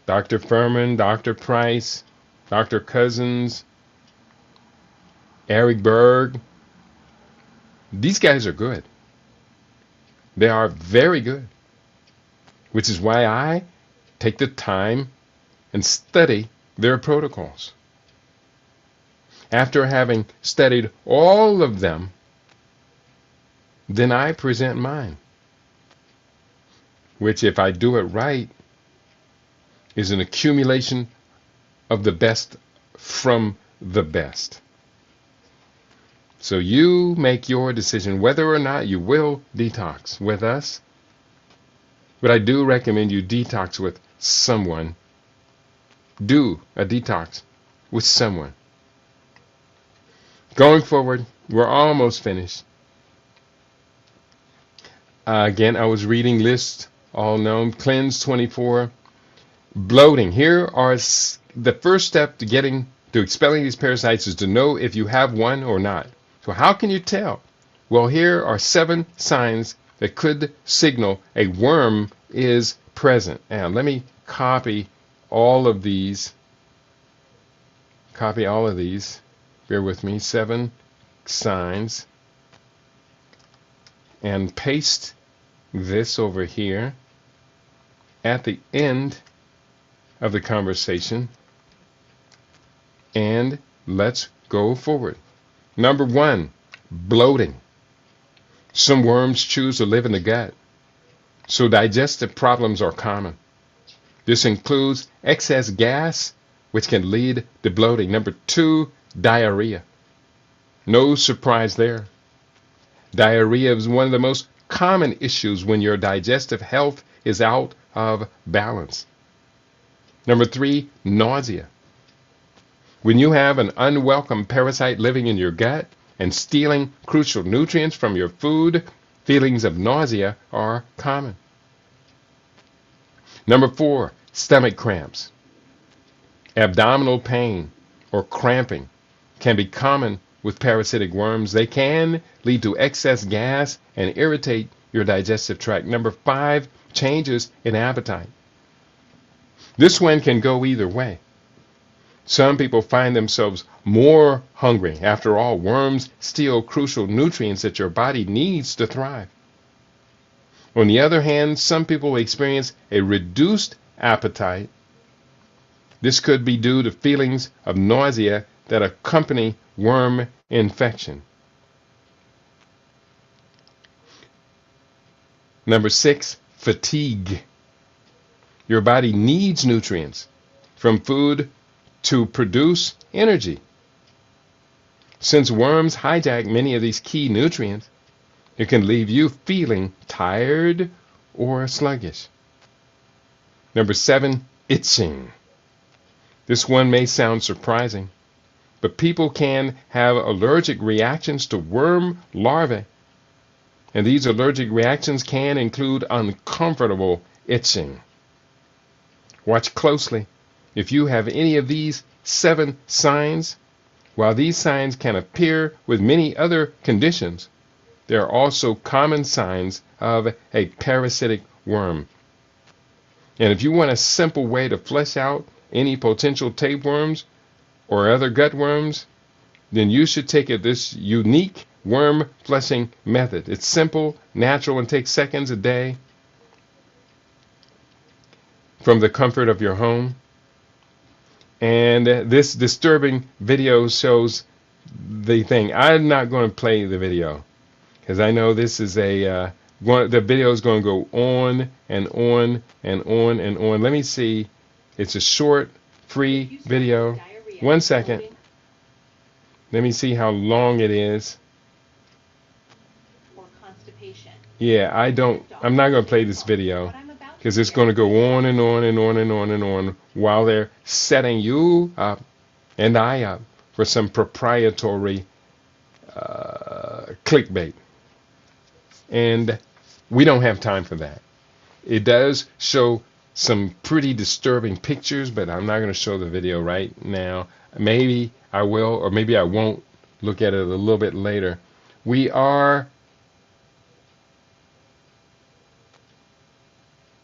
Dr. Furman, Dr. Price, Dr. Cousins, Eric Berg. These guys are good. They are very good. Which is why I take the time and study their protocols. After having studied all of them, then I present mine. Which, if I do it right, is an accumulation of the best from the best. So you make your decision whether or not you will detox with us. But I do recommend you detox with someone. Do a detox with someone. Going forward, we're almost finished. Again, I was reading lists, all known, cleanse 24, bloating. Here are the first step to expelling these parasites is to know if you have one or not. So how can you tell? Well, here are 7 signs that could signal a worm is present. And let me copy all of these. Bear with me. 7 signs. And paste this over here at the end of the conversation. And let's go forward. Number 1, bloating. Some worms choose to live in the gut, so digestive problems are common. This includes excess gas, which can lead to bloating. Number 2, diarrhea. No surprise there. Diarrhea is one of the most common issues when your digestive health is out of balance. Number 3, nausea. When you have an unwelcome parasite living in your gut and stealing crucial nutrients from your food, feelings of nausea are common. Number 4, stomach cramps. Abdominal pain or cramping can be common with parasitic worms. They can lead to excess gas and irritate your digestive tract. Number 5, changes in appetite. This one can go either way. Some people find themselves more hungry. After all, worms steal crucial nutrients that your body needs to thrive. On the other hand, some people experience a reduced appetite. This could be due to feelings of nausea that accompany worm infection. Number 6, fatigue. Your body needs nutrients from food to produce energy. Since worms hijack many of these key nutrients, it can leave you feeling tired or sluggish. Number 7, itching. This one may sound surprising, but people can have allergic reactions to worm larvae. And these allergic reactions can include uncomfortable itching. Watch closely. If you have any of these 7 signs, while these signs can appear with many other conditions, there are also common signs of a parasitic worm. And if you want a simple way to flesh out any potential tapeworms or other gut worms, then you should take this unique worm fleshing method. It's simple, natural, and takes seconds a day from the comfort of your home. And this disturbing video shows the thing. I'm not going to play the video because I know this is the video is going to go on and on and on and on. Let me see. It's a short, free video. 1 second. Let me see how long it is. Yeah, I'm not going to play this video because it's going to go on and on and on and on and on while they're setting you up and I up for some proprietary clickbait. And we don't have time for that. It does show some pretty disturbing pictures, but I'm not going to show the video right now. Maybe I will, or maybe I won't. Look at it a little bit later. We are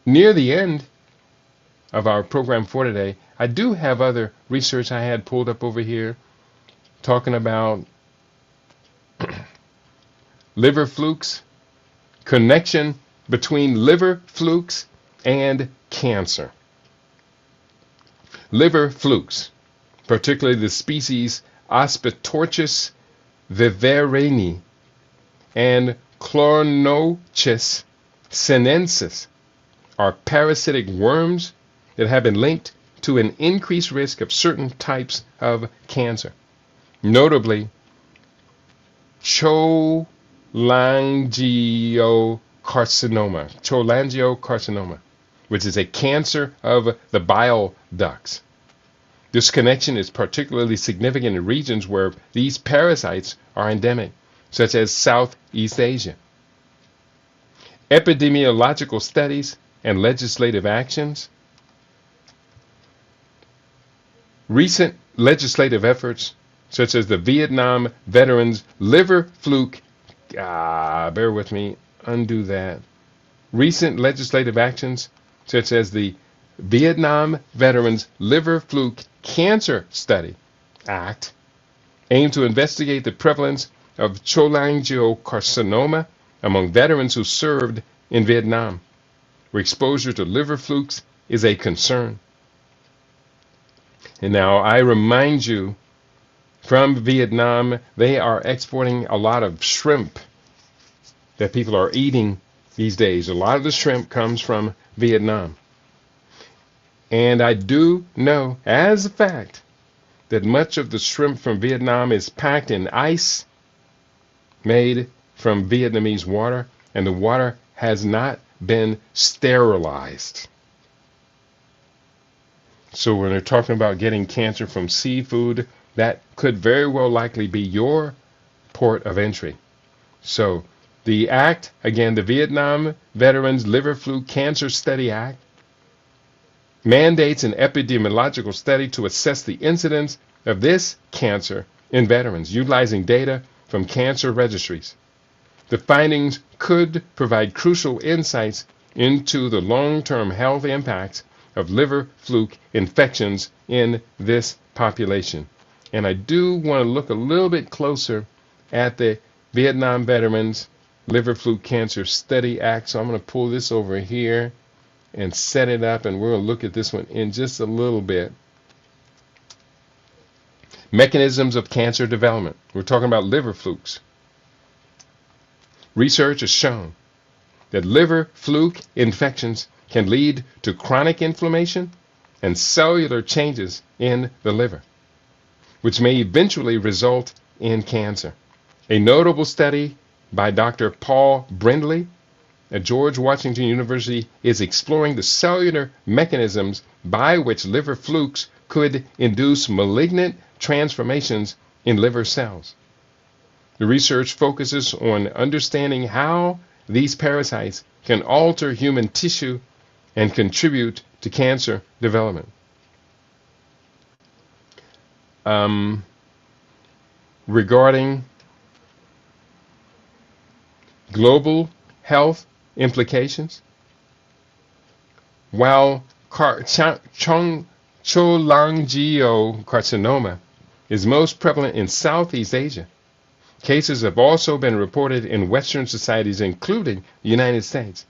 near the end of our program for today. I do have other research I had pulled up over here talking about liver flukes, connection between liver flukes and cancer. Liver flukes, particularly the species Ospitorchis viverrini and Chlornochis sinensis, are parasitic worms that have been linked to an increased risk of certain types of cancer, notably cholangiocarcinoma, which is a cancer of the bile ducts. This connection is particularly significant in regions where these parasites are endemic, such as Southeast Asia. Epidemiological studies and legislative actions. Recent legislative efforts, such as the Vietnam veterans liver fluke, bear with me, undo that. Recent legislative actions, such as the Vietnam Veterans Liver Fluke Cancer Study Act, aim to investigate the prevalence of cholangiocarcinoma among veterans who served in Vietnam, where exposure to liver flukes is a concern. And now I remind you, from Vietnam, they are exporting a lot of shrimp that people are eating these days. A lot of the shrimp comes from Vietnam. And I do know as a fact that much of the shrimp from Vietnam is packed in ice made from Vietnamese water, and the water has not been sterilized. So when they're talking about getting cancer from seafood, that could very well likely be your port of entry. So the act, again, the Vietnam Veterans Liver Fluke Cancer Study Act, mandates an epidemiological study to assess the incidence of this cancer in veterans, utilizing data from cancer registries. The findings could provide crucial insights into the long-term health impacts of liver fluke infections in this population. And I do want to look a little bit closer at the Vietnam Veterans Liver Fluke Cancer Study Act. So I'm going to pull this over here and set it up, and we're going to look at this one in just a little bit. Mechanisms of cancer development. We're talking about liver flukes. Research has shown that liver fluke infections can lead to chronic inflammation and cellular changes in the liver, which may eventually result in cancer. A notable study by Dr. Paul Brindley at George Washington University is exploring the cellular mechanisms by which liver flukes could induce malignant transformations in liver cells. The research focuses on understanding how these parasites can alter human tissue and contribute to cancer development. Regarding global health implications, while cholangiocarcinoma is most prevalent in Southeast Asia, cases have also been reported in Western societies, including the United States.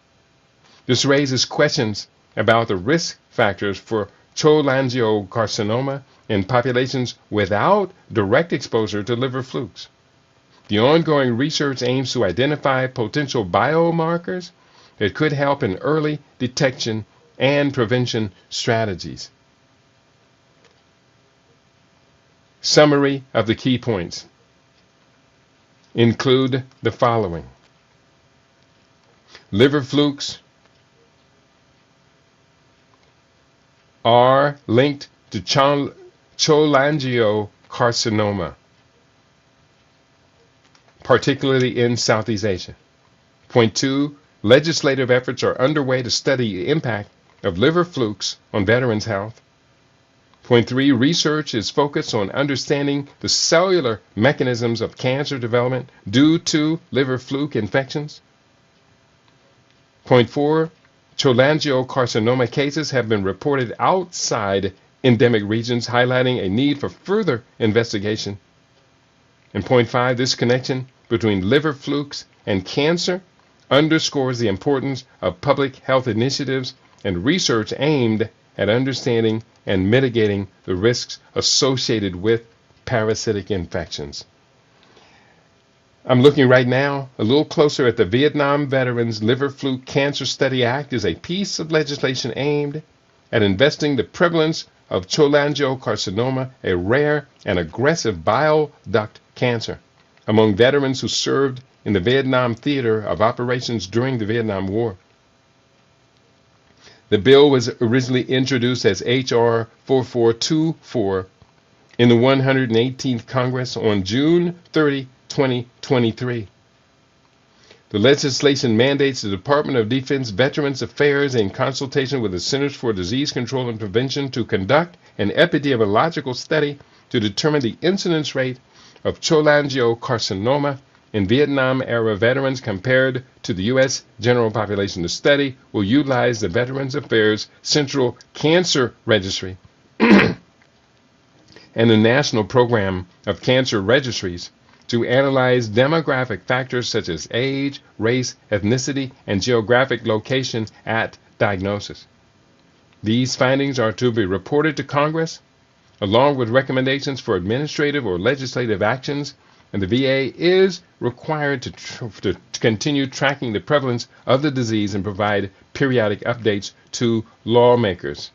This raises questions about the risk factors for cholangiocarcinoma in populations without direct exposure to liver flukes. The ongoing research aims to identify potential biomarkers that could help in early detection and prevention strategies. Summary of the key points include the following. Liver flukes are linked to cholangiocarcinoma, particularly in Southeast Asia. Point 2, legislative efforts are underway to study the impact of liver flukes on veterans' health. Point 3, research is focused on understanding the cellular mechanisms of cancer development due to liver fluke infections. Point 4, cholangiocarcinoma cases have been reported outside endemic regions, highlighting a need for further investigation. And point 5, this connection between liver flukes and cancer underscores the importance of public health initiatives and research aimed at understanding and mitigating the risks associated with parasitic infections. I'm looking right now a little closer at the Vietnam Veterans Liver Fluke Cancer Study Act is a piece of legislation aimed at investing the prevalence of cholangiocarcinoma, a rare and aggressive bile duct cancer, among veterans who served in the Vietnam theater of operations during the Vietnam War. The bill was originally introduced as H.R. 4424 in the 118th Congress on June 30, 2023. The legislation mandates the Department of Defense Veterans Affairs, in consultation with the Centers for Disease Control and Prevention, to conduct an epidemiological study to determine the incidence rate of cholangiocarcinoma in Vietnam-era veterans compared to the U.S. general population. The study will utilize the Veterans Affairs Central Cancer Registry and the National Program of Cancer Registries to analyze demographic factors such as age, race, ethnicity, and geographic location at diagnosis. These findings are to be reported to Congress, along with recommendations for administrative or legislative actions, and the VA is required to continue tracking the prevalence of the disease and provide periodic updates to lawmakers.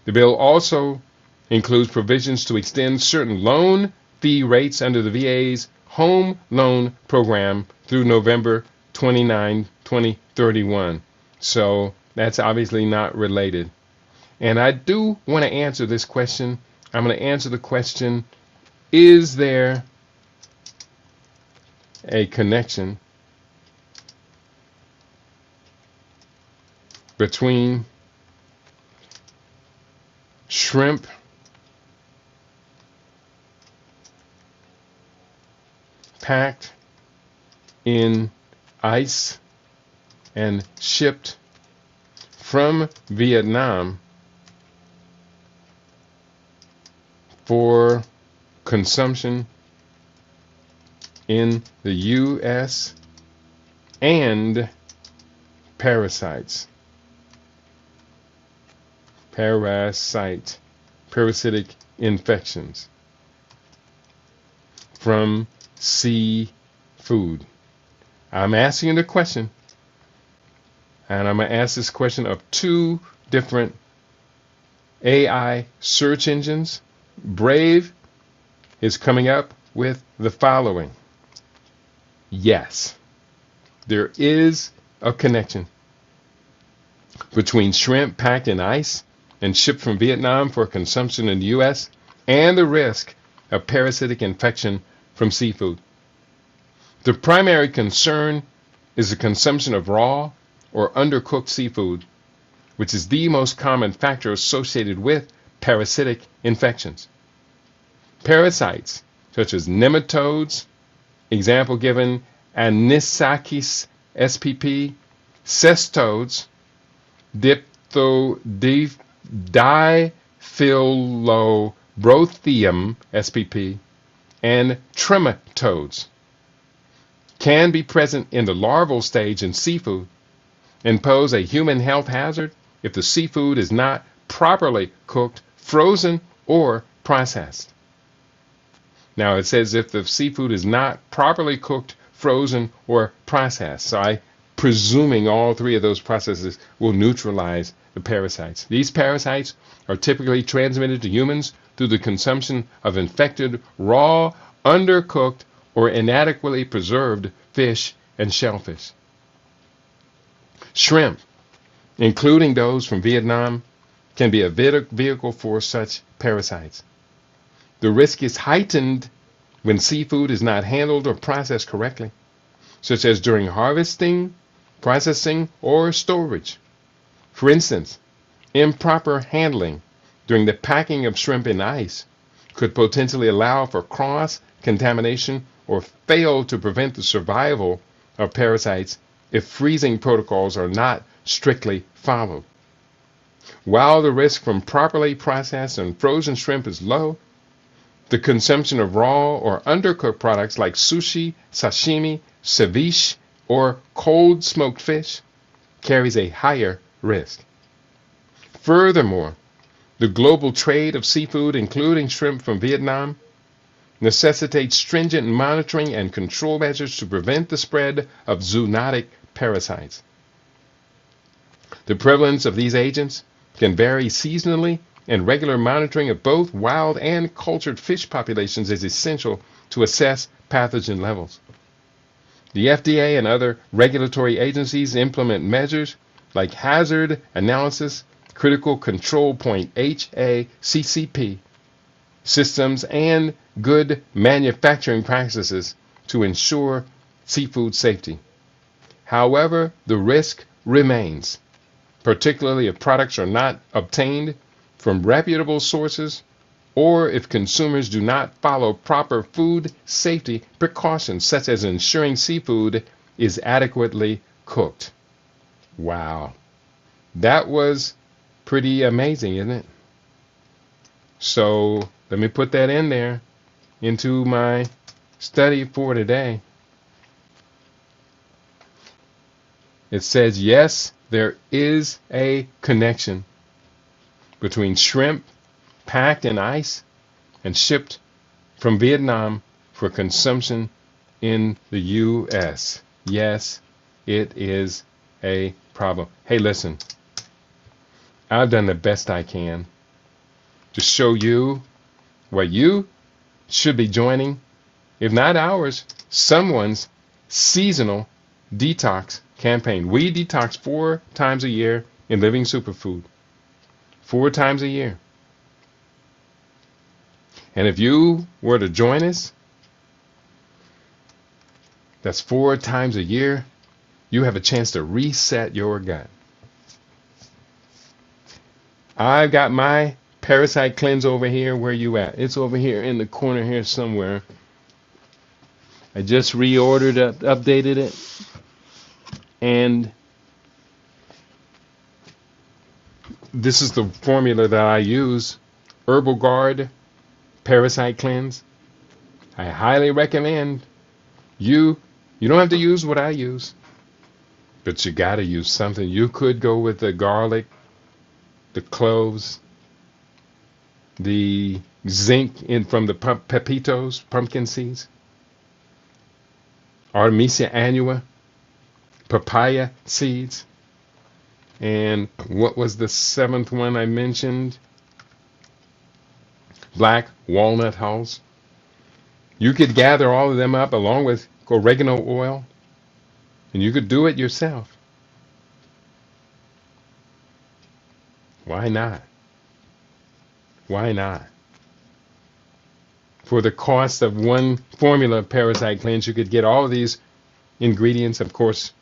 The bill also includes provisions to extend certain loan fee rates under the VA's home loan program through November 29, 2031. So that's obviously not related. And I do want to answer this question. I'm going to answer the question, is there a connection between shrimp packed in ice and shipped from Vietnam for consumption in the U.S. and parasitic infections from seafood? I'm asking the question, and I'm going to ask this question of two different AI search engines. Brave is coming up with the following. Yes, there is a connection between shrimp packed in ice and shipped from Vietnam for consumption in the U.S. and the risk of parasitic infection from seafood. The primary concern is the consumption of raw or undercooked seafood, which is the most common factor associated with parasitic infections. Parasites such as nematodes, example given Anisakis spp, cestodes, Diphyllobrothium spp, and trematodes can be present in the larval stage in seafood and pose a human health hazard if the seafood is not properly cooked, frozen, or processed. Now it says if the seafood is not properly cooked, frozen, or processed. So I'm presuming all three of those processes will neutralize the parasites. These parasites are typically transmitted to humans through the consumption of infected, raw, undercooked, or inadequately preserved fish and shellfish. Shrimp, including those from Vietnam, can be a vehicle for such parasites. The risk is heightened when seafood is not handled or processed correctly, such as during harvesting, processing, or storage. For instance, improper handling during the packing of shrimp in ice could potentially allow for cross-contamination or fail to prevent the survival of parasites if freezing protocols are not strictly followed. While the risk from properly processed and frozen shrimp is low, the consumption of raw or undercooked products like sushi, sashimi, ceviche, or cold smoked fish carries a higher risk. Furthermore, the global trade of seafood, including shrimp from Vietnam, necessitates stringent monitoring and control measures to prevent the spread of zoonotic parasites. The prevalence of these agents can vary seasonally, and regular monitoring of both wild and cultured fish populations is essential to assess pathogen levels. The FDA and other regulatory agencies implement measures like hazard analysis, critical control point HACCP systems, and good manufacturing practices to ensure seafood safety. However, the risk remains, particularly if products are not obtained from reputable sources or if consumers do not follow proper food safety precautions, such as ensuring seafood is adequately cooked. Wow. That was pretty amazing, isn't it? So let me put that in there into my study for today. It says, yes, there is a connection between shrimp packed in ice and shipped from Vietnam for consumption in the U.S. Yes, it is a problem. Hey, listen, I've done the best I can to show you what you should be joining, if not ours, someone's seasonal detox campaign. We detox 4 times a year in Living Superfood. 4 times a year. And if you were to join us, that's 4 times a year, you have a chance to reset your gut. I've got my parasite cleanse over here. Where you at? It's over here in the corner here somewhere. I just reordered it, updated it. And this is the formula that I use. Herbal Guard Parasite Cleanse. I highly recommend you don't have to use what I use, but you got to use something. You could go with the garlic, the cloves, the zinc from the pepitos, pumpkin seeds, Artemisia annua, papaya seeds, and what was the 7th one I mentioned? Black walnut hulls. You could gather all of them up along with oregano oil, and you could do it yourself. Why not? Why not? For the cost of one formula parasite cleanse, you could get all of these ingredients. Of course,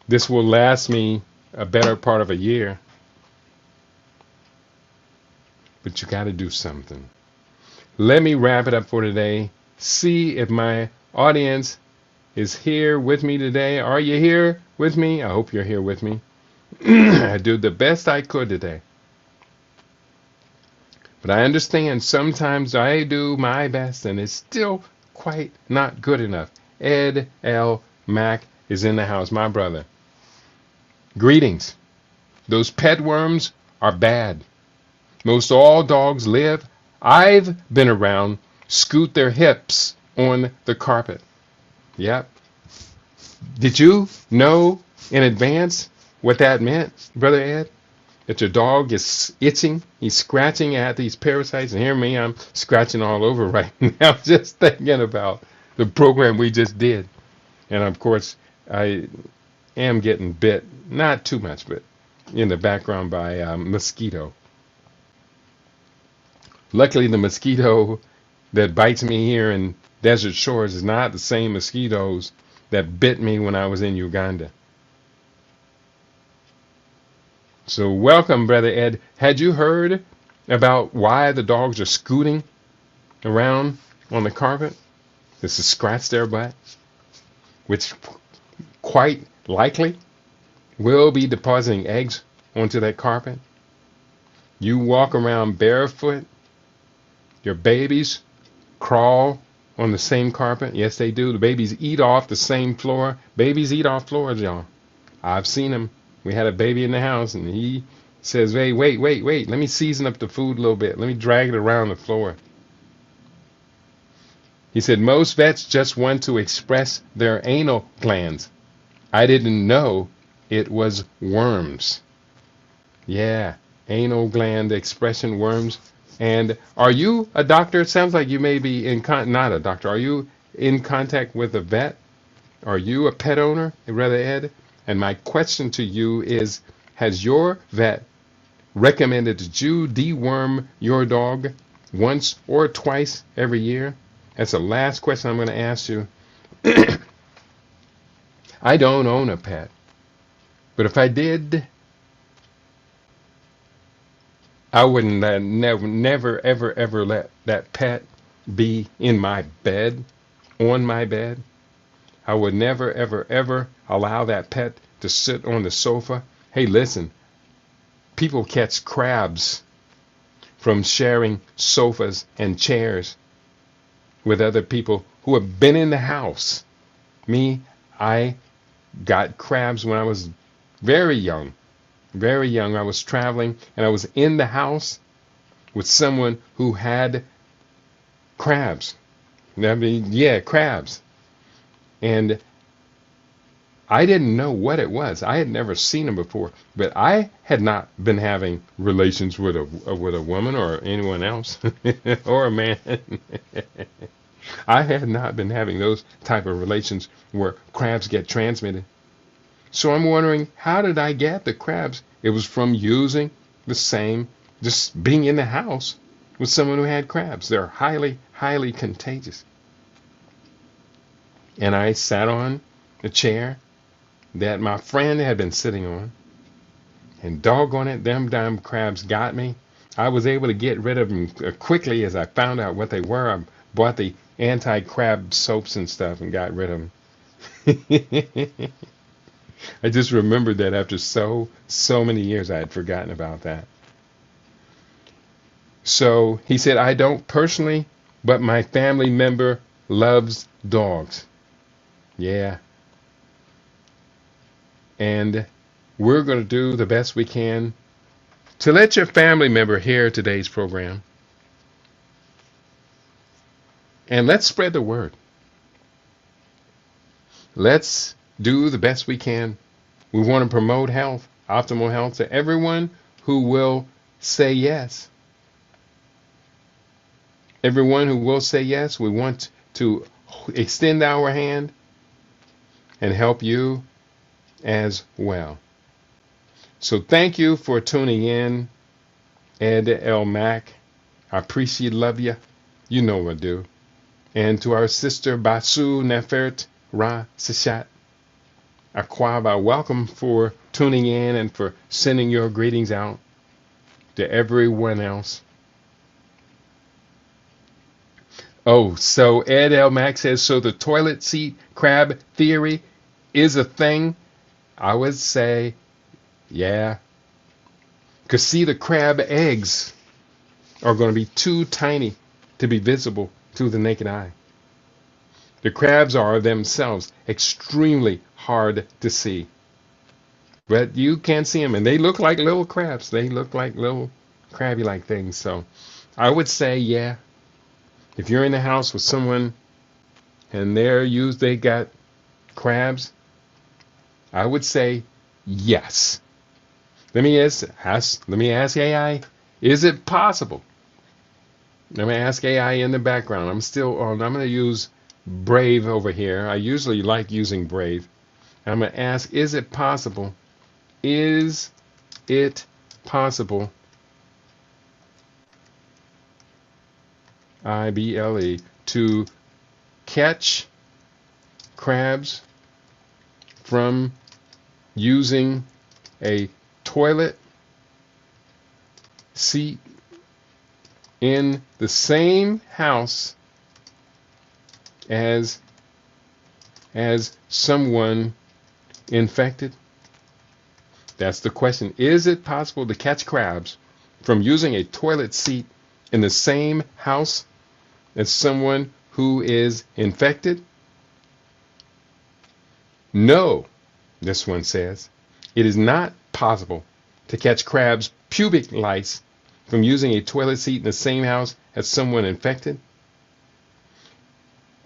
this will last me a better part of a year. But you got to do something. Let me wrap it up for today. See if my audience is here with me today. Are you here with me? I hope you're here with me. I did the best I could today. But I understand sometimes I do my best and it's still quite not good enough. Ed L. Mack is in the house, my brother. Greetings. Those pet worms are bad. Most all dogs live. I've been around, scoot their hips on the carpet. Yep. Did you know in advance what that meant, Brother Ed? That your dog is itching, he's scratching at these parasites, and hear me, I'm scratching all over right now just thinking about the program we just did. And of course, I am getting bit, not too much, but in the background by a mosquito. Luckily, the mosquito that bites me here in Desert Shores is not the same mosquitoes that bit me when I was in Uganda. So welcome, Brother Ed. Had you heard about why the dogs are scooting around on the carpet? This is scratch their butt, which quite likely will be depositing eggs onto that carpet. You walk around barefoot. Your babies crawl on the same carpet. Yes, they do. The babies eat off the same floor. Babies eat off floors, y'all. I've seen them. We had a baby in the house, and he says, hey, wait. Let me season up the food a little bit. Let me drag it around the floor. He said, most vets just want to express their anal glands. I didn't know it was worms. Yeah, anal gland expression worms. And are you a doctor? It sounds like you may be not a doctor. Are you in contact with a vet? Are you a pet owner, Brother Ed? And my question to you is, has your vet recommended that you deworm your dog once or twice every year? That's the last question I'm going to ask you. I don't own a pet, but if I did, I wouldn't never, ever let that pet be in my bed, on my bed. I would never, ever allow that pet to sit on the sofa. Hey, listen, people catch crabs from sharing sofas and chairs with other people who have been in the house. Me, I got crabs when I was very young. Very young. I was traveling and I was in the house with someone who had crabs. I mean, yeah, crabs. And I didn't know what it was. I had never seen them before, but I had not been having relations with a woman or anyone else or a man. I had not been having those type of relations where crabs get transmitted. So I'm wondering, how did I get the crabs? It was from using the same, just being in the house with someone who had crabs. They're highly, highly contagious. And I sat on a chair that my friend had been sitting on, and doggone it, them damn crabs got me. I was able to get rid of them quickly as I found out what they were. I bought the anti-crab soaps and stuff and got rid of them. I just remembered that after so many years I had forgotten about that. So he said, I don't personally, but my family member loves dogs. Yeah. And we're going to do the best we can to let your family member hear today's program. And let's spread the word. Let's do the best we can. We want to promote health, optimal health, to everyone who will say yes. Everyone who will say yes, we want to extend our hand and help you as well. So thank you for tuning in, Ed L. Mac. I appreciate, love you. You know what I do. And to our sister Basu Nefert Ra Sishat Akwaba, welcome for tuning in and for sending your greetings out to everyone else. Oh, so Ed L. Mac says, so the toilet seat crab theory is a thing? I would say, yeah. Because see, the crab eggs are going to be too tiny to be visible to the naked eye. The crabs are themselves extremely hard to see. But you can see them, and they look like little crabs. They look like little crabby-like things. So I would say, yeah. If you're in the house with someone and they got crabs, I would say yes. Let me ask AI, is it possible? Let me ask AI in the background. I'm going to use Brave over here. I usually like using Brave. I'm going to ask, is it possible? Is it possible? IBLE to catch crabs from using a toilet seat in the same house as someone infected? That's the question. Is it possible to catch crabs from using a toilet seat in the same house as someone who is infected? No, this one says. It is not possible to catch crabs' pubic lice from using a toilet seat in the same house as someone infected.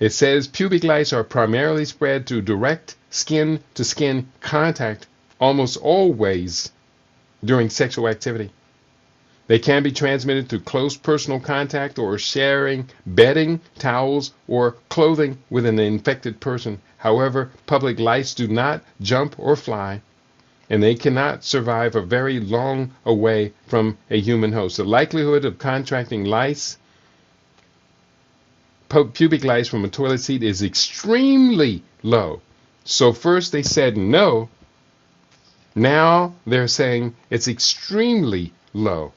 It says pubic lice are primarily spread through direct skin-to-skin contact, almost always during sexual activity. They can be transmitted through close personal contact or sharing bedding, towels, or clothing with an infected person. However, public lice do not jump or fly, and they cannot survive a very long away from a human host. The likelihood of contracting pubic lice from a toilet seat is extremely low. So first they said no. Now they're saying it's extremely low.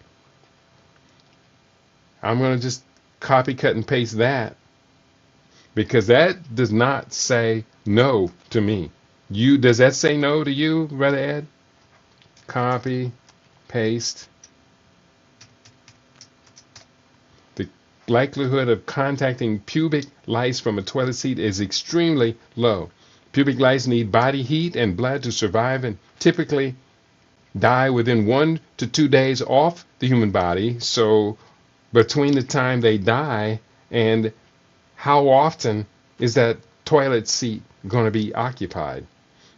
I'm going to just copy, cut, and paste that, because that does not say no to me. Does that say no to you, Brother Ed? Copy, paste. The likelihood of contacting pubic lice from a toilet seat is extremely low. Pubic lice need body heat and blood to survive and typically die within 1 to 2 days off the human body. So between the time they die and how often is that toilet seat going to be occupied?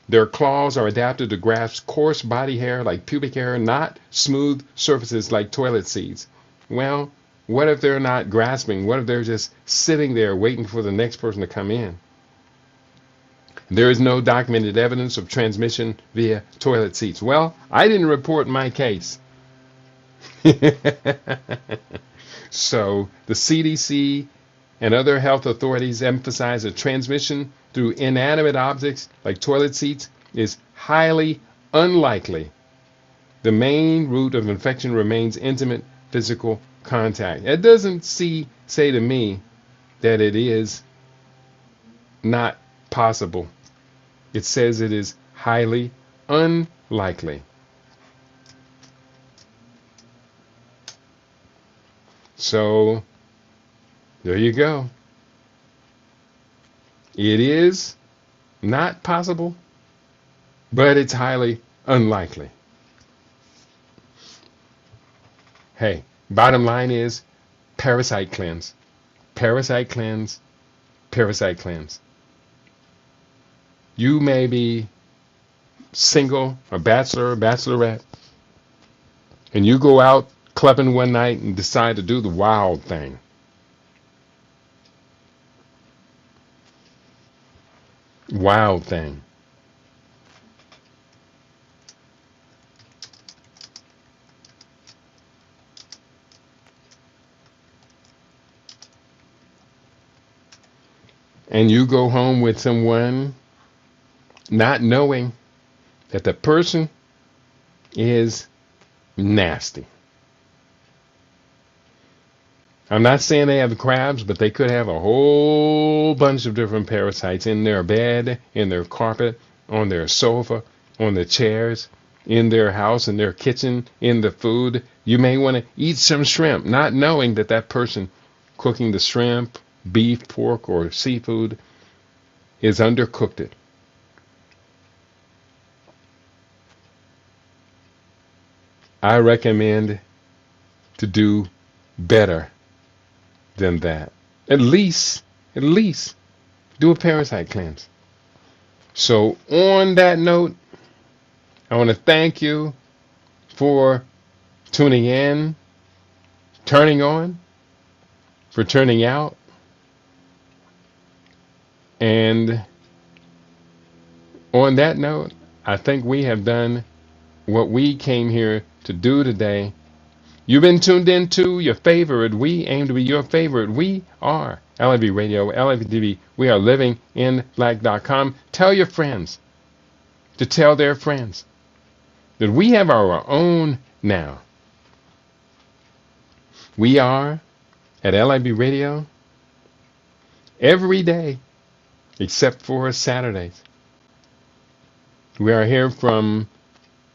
Their claws are adapted to grasp coarse body hair like pubic hair, not smooth surfaces like toilet seats. Well, what if they're not grasping? What if they're just sitting there waiting for the next person to come in? There is no documented evidence of transmission via toilet seats. Well, I didn't report my case. So the CDC and other health authorities emphasize that transmission through inanimate objects like toilet seats is highly unlikely. The main route of infection remains intimate physical contact. It doesn't say to me that it is not possible. It says it is highly unlikely. So, there you go. It is not possible, but it's highly unlikely. Hey, bottom line is parasite cleanse. Parasite cleanse. Parasite cleanse. You may be single, a bachelor, or bachelorette, and you go out clubbing one night and decide to do the wild thing. Wild thing. And you go home with someone not knowing that the person is nasty. I'm not saying they have crabs, but they could have a whole bunch of different parasites in their bed, in their carpet, on their sofa, on the chairs, in their house, in their kitchen, in the food. You may want to eat some shrimp, not knowing that that person cooking the shrimp, beef, pork, or seafood is undercooked it. I recommend to do better than that. At least do a parasite cleanse. So on that note, I want to thank you for tuning in, turning on, for turning out. And on that note, I think we have done what we came here to do today. You've been tuned in to your favorite. We aim to be your favorite. We are LIV Radio, LIV TV. We are livinginblack.com. Tell your friends to tell their friends that we have our own now. We are at LIV Radio every day except for Saturdays. We are here from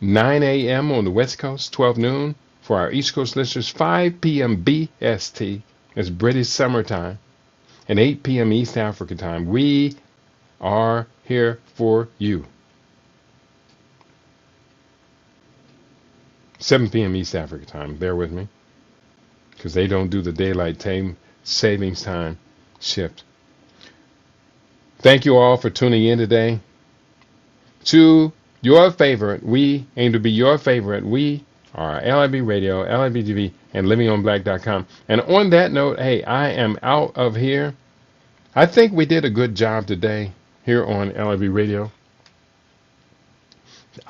9 a.m. on the West Coast, 12 noon. For our East Coast listeners, 5 p.m. BST is British summertime, and 8 p.m. East Africa time. We are here for you. 7 p.m. East Africa time. Bear with me, because they don't do the daylight savings time shift. Thank you all for tuning in today to your favorite. We aim to be your favorite. We are LIV Radio, LIV TV, and livingonblack.com. And on that note, hey, I am out of here. I think we did a good job today here on LIV Radio.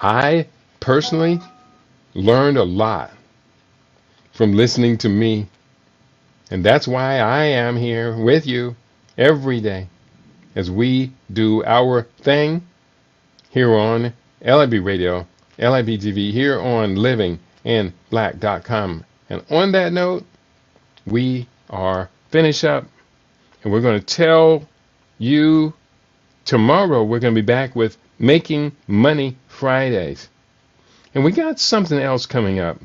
I personally learned a lot from listening to me. And that's why I am here with you every day as we do our thing here on LIV Radio, LIV TV, here on livinginblack.com. And on that note, we are finished up, and we're going to tell you tomorrow we're going to be back with Making Money Fridays. And we got something else coming up.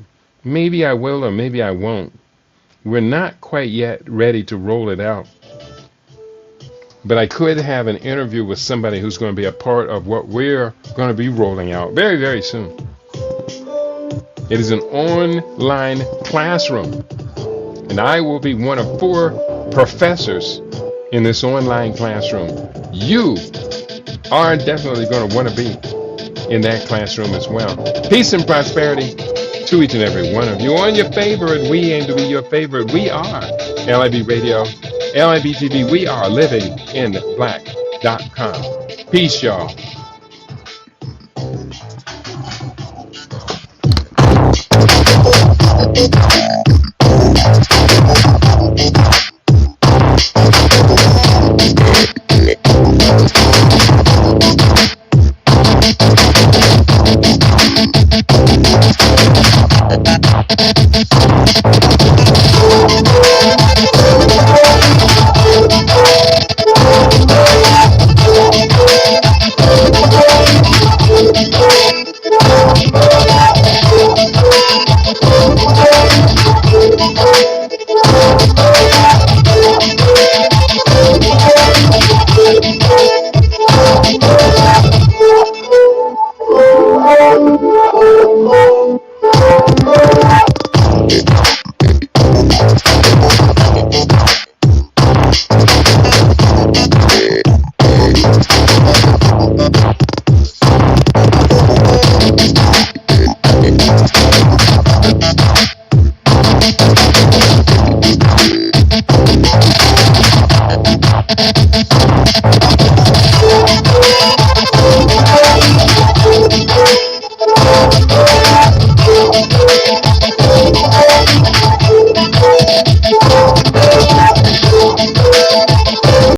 Maybe I will or maybe I won't. We're not quite yet ready to roll it out. But I could have an interview with somebody who's going to be a part of what we're going to be rolling out very, very soon. It is an online classroom, and I will be one of 4 professors in this online classroom. You are definitely going to want to be in that classroom as well. Peace and prosperity to each and every one of you. On your favorite, we aim to be your favorite. We are LIB Radio, LIB TV. We are livinginblack.com. Peace, y'all. Oh,